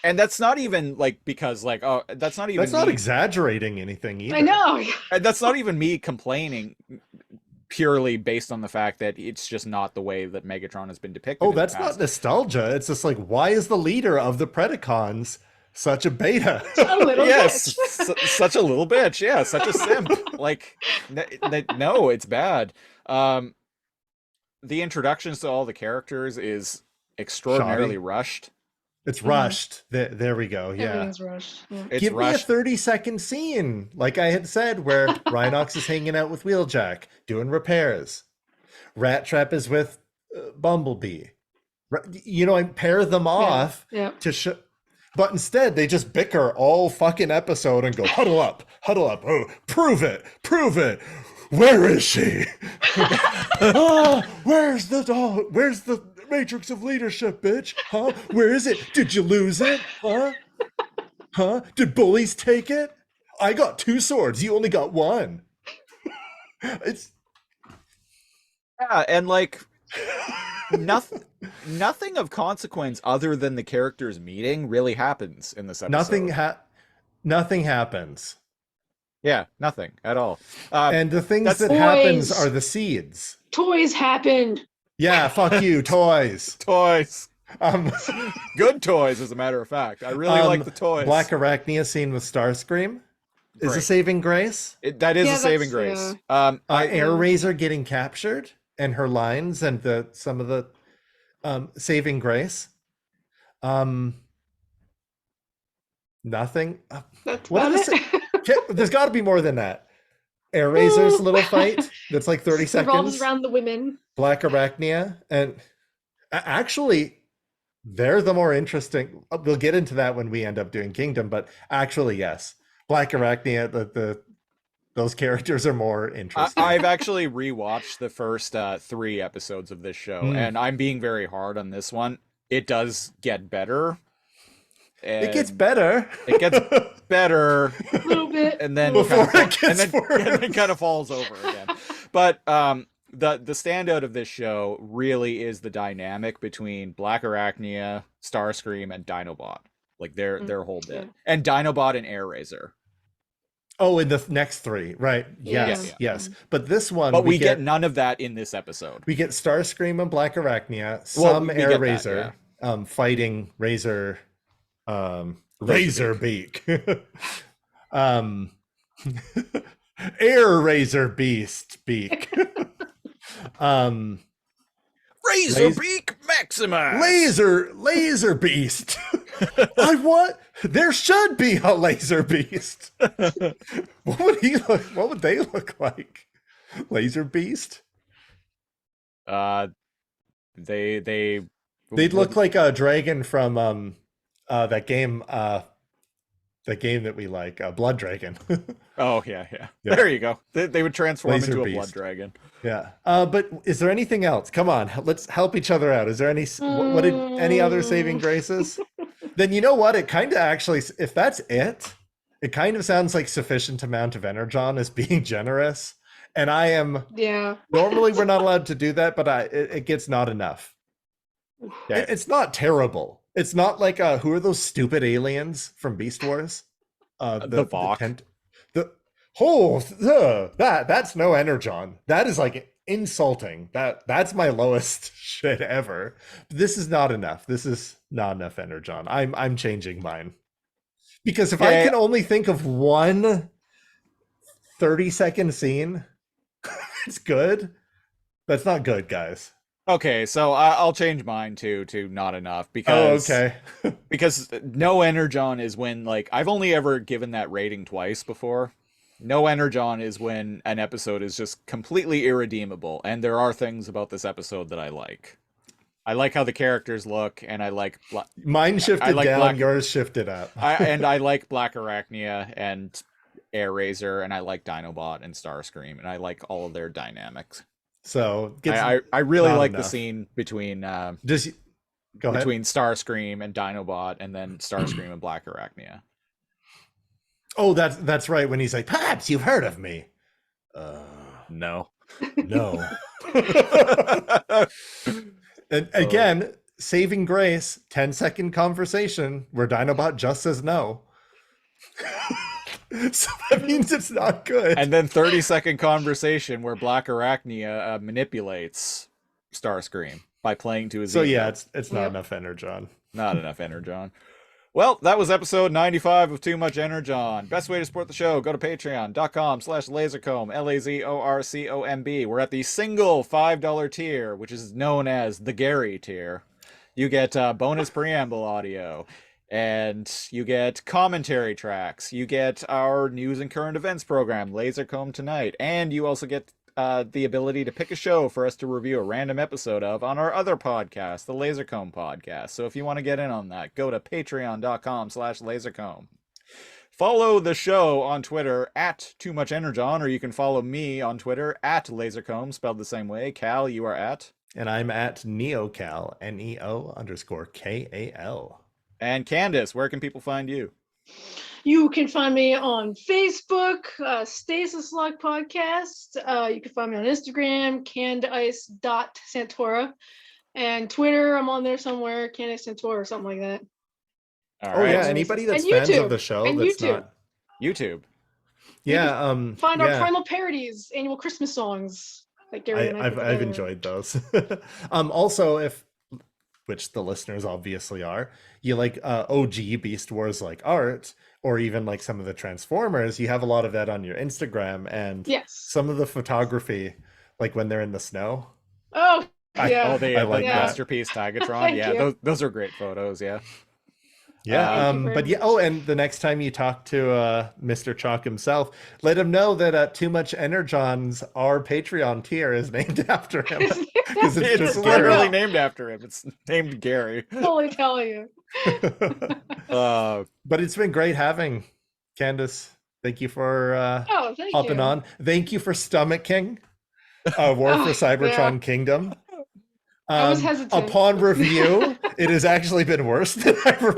And that's not even like because like that's not even That's not me, exaggerating anything either. I know. and that's not even me complaining. purely based on the fact that it's just not the way that Megatron has been depicted. Oh, in the that's past. not nostalgia. It's just like, why is the leader of the Predacons such a beta? A little Yes, bitch. such a little bitch. Yeah, such a simp. Like, no, it's bad. The introductions to all the characters is extraordinarily Shoddy. rushed. It's rushed. There we go. Yeah. Everything's rushed. Yeah. It's Give rushed. me a 30-second scene, like I had said, where Rhinox is hanging out with Wheeljack, doing repairs. Rat Trap is with Bumblebee. You know, I pair them off Yeah. to show. But instead, they just bicker all fucking episode and go, huddle up. Oh, prove it. Where is she? Oh, where's the dog? Where's the matrix of leadership, bitch? Huh? Where is it? Did you lose it? Huh? Did bullies take it? I got 2 swords. You only got 1. It's Yeah, and like nothing of consequence other than the characters meeting really happens in this episode. nothing happens. Yeah, nothing at all. And the things that's- that happens Boys. are the seeds. Toys happened. Yeah, fuck you, toys. Toys. Um, Good toys, as a matter of fact. I really like the toys. Black Arachnia scene with Starscream is a Great. saving grace. That is Yeah, a saving that's- grace. Air Razor getting captured and her lines and some of the saving grace. Nothing. That's What about did it. There's got to be more than that. Air Razor's little fight that's like 30 Revolves seconds. around the women. Black Arachnia, and actually, they're the more interesting. We'll get into that when we end up doing Kingdom, but actually, yes, Black Arachnia, those characters are more interesting. I've actually rewatched the first 3 episodes of this show, and I'm being very hard on this one. It does get better. It gets better. It gets better, A little bit. and then Before kind of, it gets and then, worse. and then kind of falls over again. But the standout of this show really is the dynamic between Black Arachnia, Starscream, and Dinobot. Like their whole bit, Yeah. and Dinobot and Air Razor. Oh, in the next 3, right? Yes, Yeah. yes. But this one, But we get none of that in this episode. we get Starscream and Black Arachnia, Well, some we Air get that, Razor, fighting Razor, Razorbeak, Air Razor Beast Beak, Razorbeak Maximus. Laser Beast. There should be a Laser Beast. What would he look? What would they look like? Laser Beast. They'd They'd look like a dragon from that game that we like, Blood Dragon. Oh yeah. Yeah. There you go. They would transform Laser into a beast. blood dragon. Yeah. But is there anything else? Come on, let's help each other out. Is there what did any other saving graces? Then you know what? It kind of actually, if that's it kind of sounds like sufficient amount of Energon as being generous. And I am Yeah. normally we're not allowed to do that, but it gets not enough. Okay. It's not terrible. It's not like who are those stupid aliens from Beast Wars? The Vok. That's no Energon. That is like insulting. That's my lowest shit ever. This is not enough. This is not enough Energon. I'm changing mine. Because if I can only think of one 30-second scene, it's good. That's not good, guys. Okay, so I'll change mine to not enough because okay. because no Energon is when, like, I've only ever given that rating twice before. No Energon is when an episode is just completely irredeemable, and there are things about this episode that I like. I like how the characters look, and I like Mine shifted like down, Black- yours shifted up. I like Black Arachnia and Air Razor, and I like Dinobot and Starscream, and I like all of their dynamics. So I really not like the enough. scene between go ahead. between Starscream and Dinobot, and then Starscream and Black Arachnia. Oh, that's right. When he's like, perhaps you've heard of me. No. No. And again, saving grace, 10-second conversation where Dinobot just says no. So that means it's not good. And then 30-second conversation where Black Arachnia manipulates Starscream by playing to his So ego. yeah, it's not Yep. enough Energon. Not enough Energon. Well, that was episode 95 of Too Much Energon. Best way to support the show, go to patreon.com/lasercomb, LAZORCOMB. We're at the single $5 tier, which is known as the Gary tier. You get bonus preamble audio, and you get commentary tracks. You get our news and current events program, Lasercomb Tonight, and you also get the ability to pick a show for us to review a random episode of on our other podcast, the Lasercomb podcast. So if you want to get in on that, go to patreon.com/lasercomb. Follow the show on Twitter at Too Much Energon, or you can follow me on Twitter at Lasercomb, spelled the same way. Cal, you are at? And I'm at NeoCal, NEO_KAL. And Candice, where can people find you? You can find me on Facebook, Stasis Lock Podcast. You can find me on Instagram, candice.santora. And Twitter, I'm on there somewhere, Candice Santora or something like that. All Oh right. yeah, anybody that's And fans of YouTube. the show And that's YouTube. not. YouTube. Yeah, Find our yeah. Primal Parodies, annual Christmas songs. That Gary and I put I've together. enjoyed those. Also, which the listeners obviously are, you like OG Beast Wars like art, or even like some of the Transformers, you have a lot of that on your Instagram, and Yes. some of the photography, like when they're in the snow. Oh, yeah. Oh, the I like that. masterpiece Tigatron. Thank Yeah, you. those are great photos. Yeah. Yeah, Thank you very but yeah. much. Oh, and the next time you talk to Mr. Chalk himself, let him know that Too Much Energon's our Patreon tier is named after him. 'Cause it's It's just literally Gary. named after him. It's named Gary. Totally tell you. But it's been great having Candice. Thank you for Oh, thank hopping you. on. Thank you for stomaching War for Oh, Cybertron yeah. Kingdom. I was hesitant. Upon review, it has actually been worse than I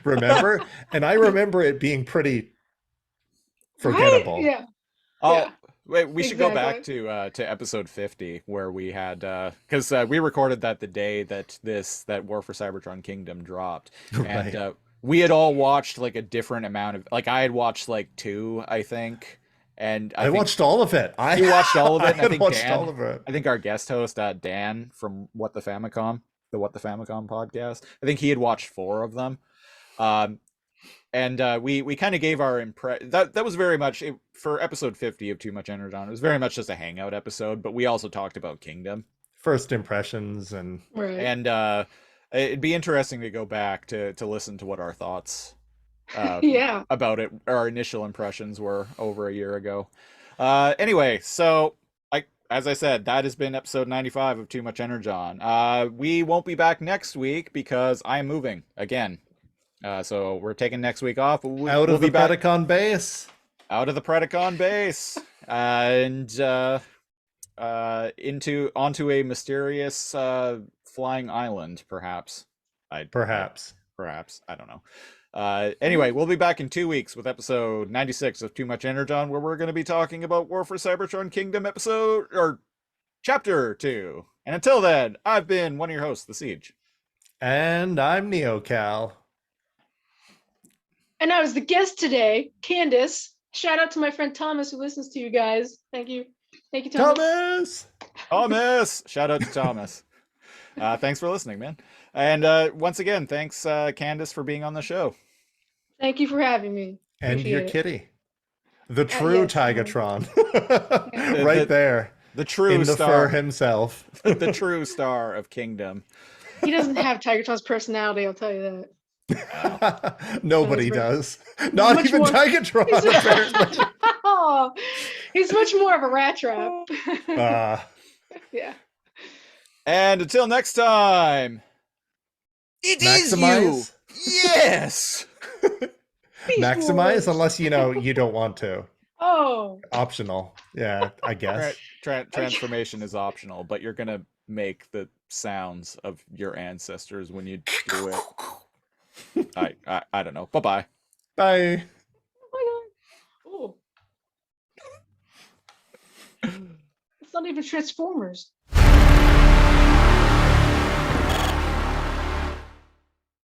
remember, and I remember it being pretty forgettable. Right? Yeah. Oh, Yeah. wait, we should go back Exactly. to episode 50 where we had because we recorded that the day that War for Cybertron Kingdom dropped, Right. and we had all watched like a different amount of I had watched like 2, I think. And I think watched all of it. you watched all of it. I And I had think watched Dan, all of it. I think our guest host, Dan from What the Famicom podcast, I think he had watched 4 of them. And we kind of gave our that was very much for episode 50 of Too Much Energon. It was very much just a hangout episode, but we also talked about Kingdom. First impressions and Right. And it'd be interesting to go back to listen to what our thoughts Yeah. about it, our initial impressions were over a year ago. Anyway, so as I said, that has been episode 95 of Too Much Energon. We won't be back next week because I'm moving again. So we're taking next week off. out of the Predacon base. Out of the Predacon base, and onto a mysterious flying island, perhaps. Perhaps. I don't know. Anyway, we'll be back in 2 weeks with episode 96 of Too Much Energon, where we're going to be talking about War for Cybertron Kingdom chapter 2. And until then, I've been one of your hosts, The Siege. And I'm NeoCal. And I was the guest today, Candice. Shout out to my friend Thomas who listens to you guys. Thank you. Thank you, Thomas. Thomas! Shout out to Thomas. Thanks for listening, man. And once again, thanks, Candice, for being on the show. Thank you for having me. And Appreciate your it. kitty. The true yes. Tigatron. Right there. The true in the star. fur himself. The true star of Kingdom. He doesn't have Tigatron's personality, I'll tell you that. Nobody That's does. Not much even more- Tigatron, apparently. Oh, he's much more of a rat trap. Yeah. And until next time. It is you! Maximize? Yes! Beast Maximize, Wars. unless you don't want to. Oh, Optional. Yeah, I guess. Transformation is optional, but you're gonna make the sounds of your ancestors when you do it. I don't know. Bye-bye. Bye. oh my god. Oh. It's not even Transformers.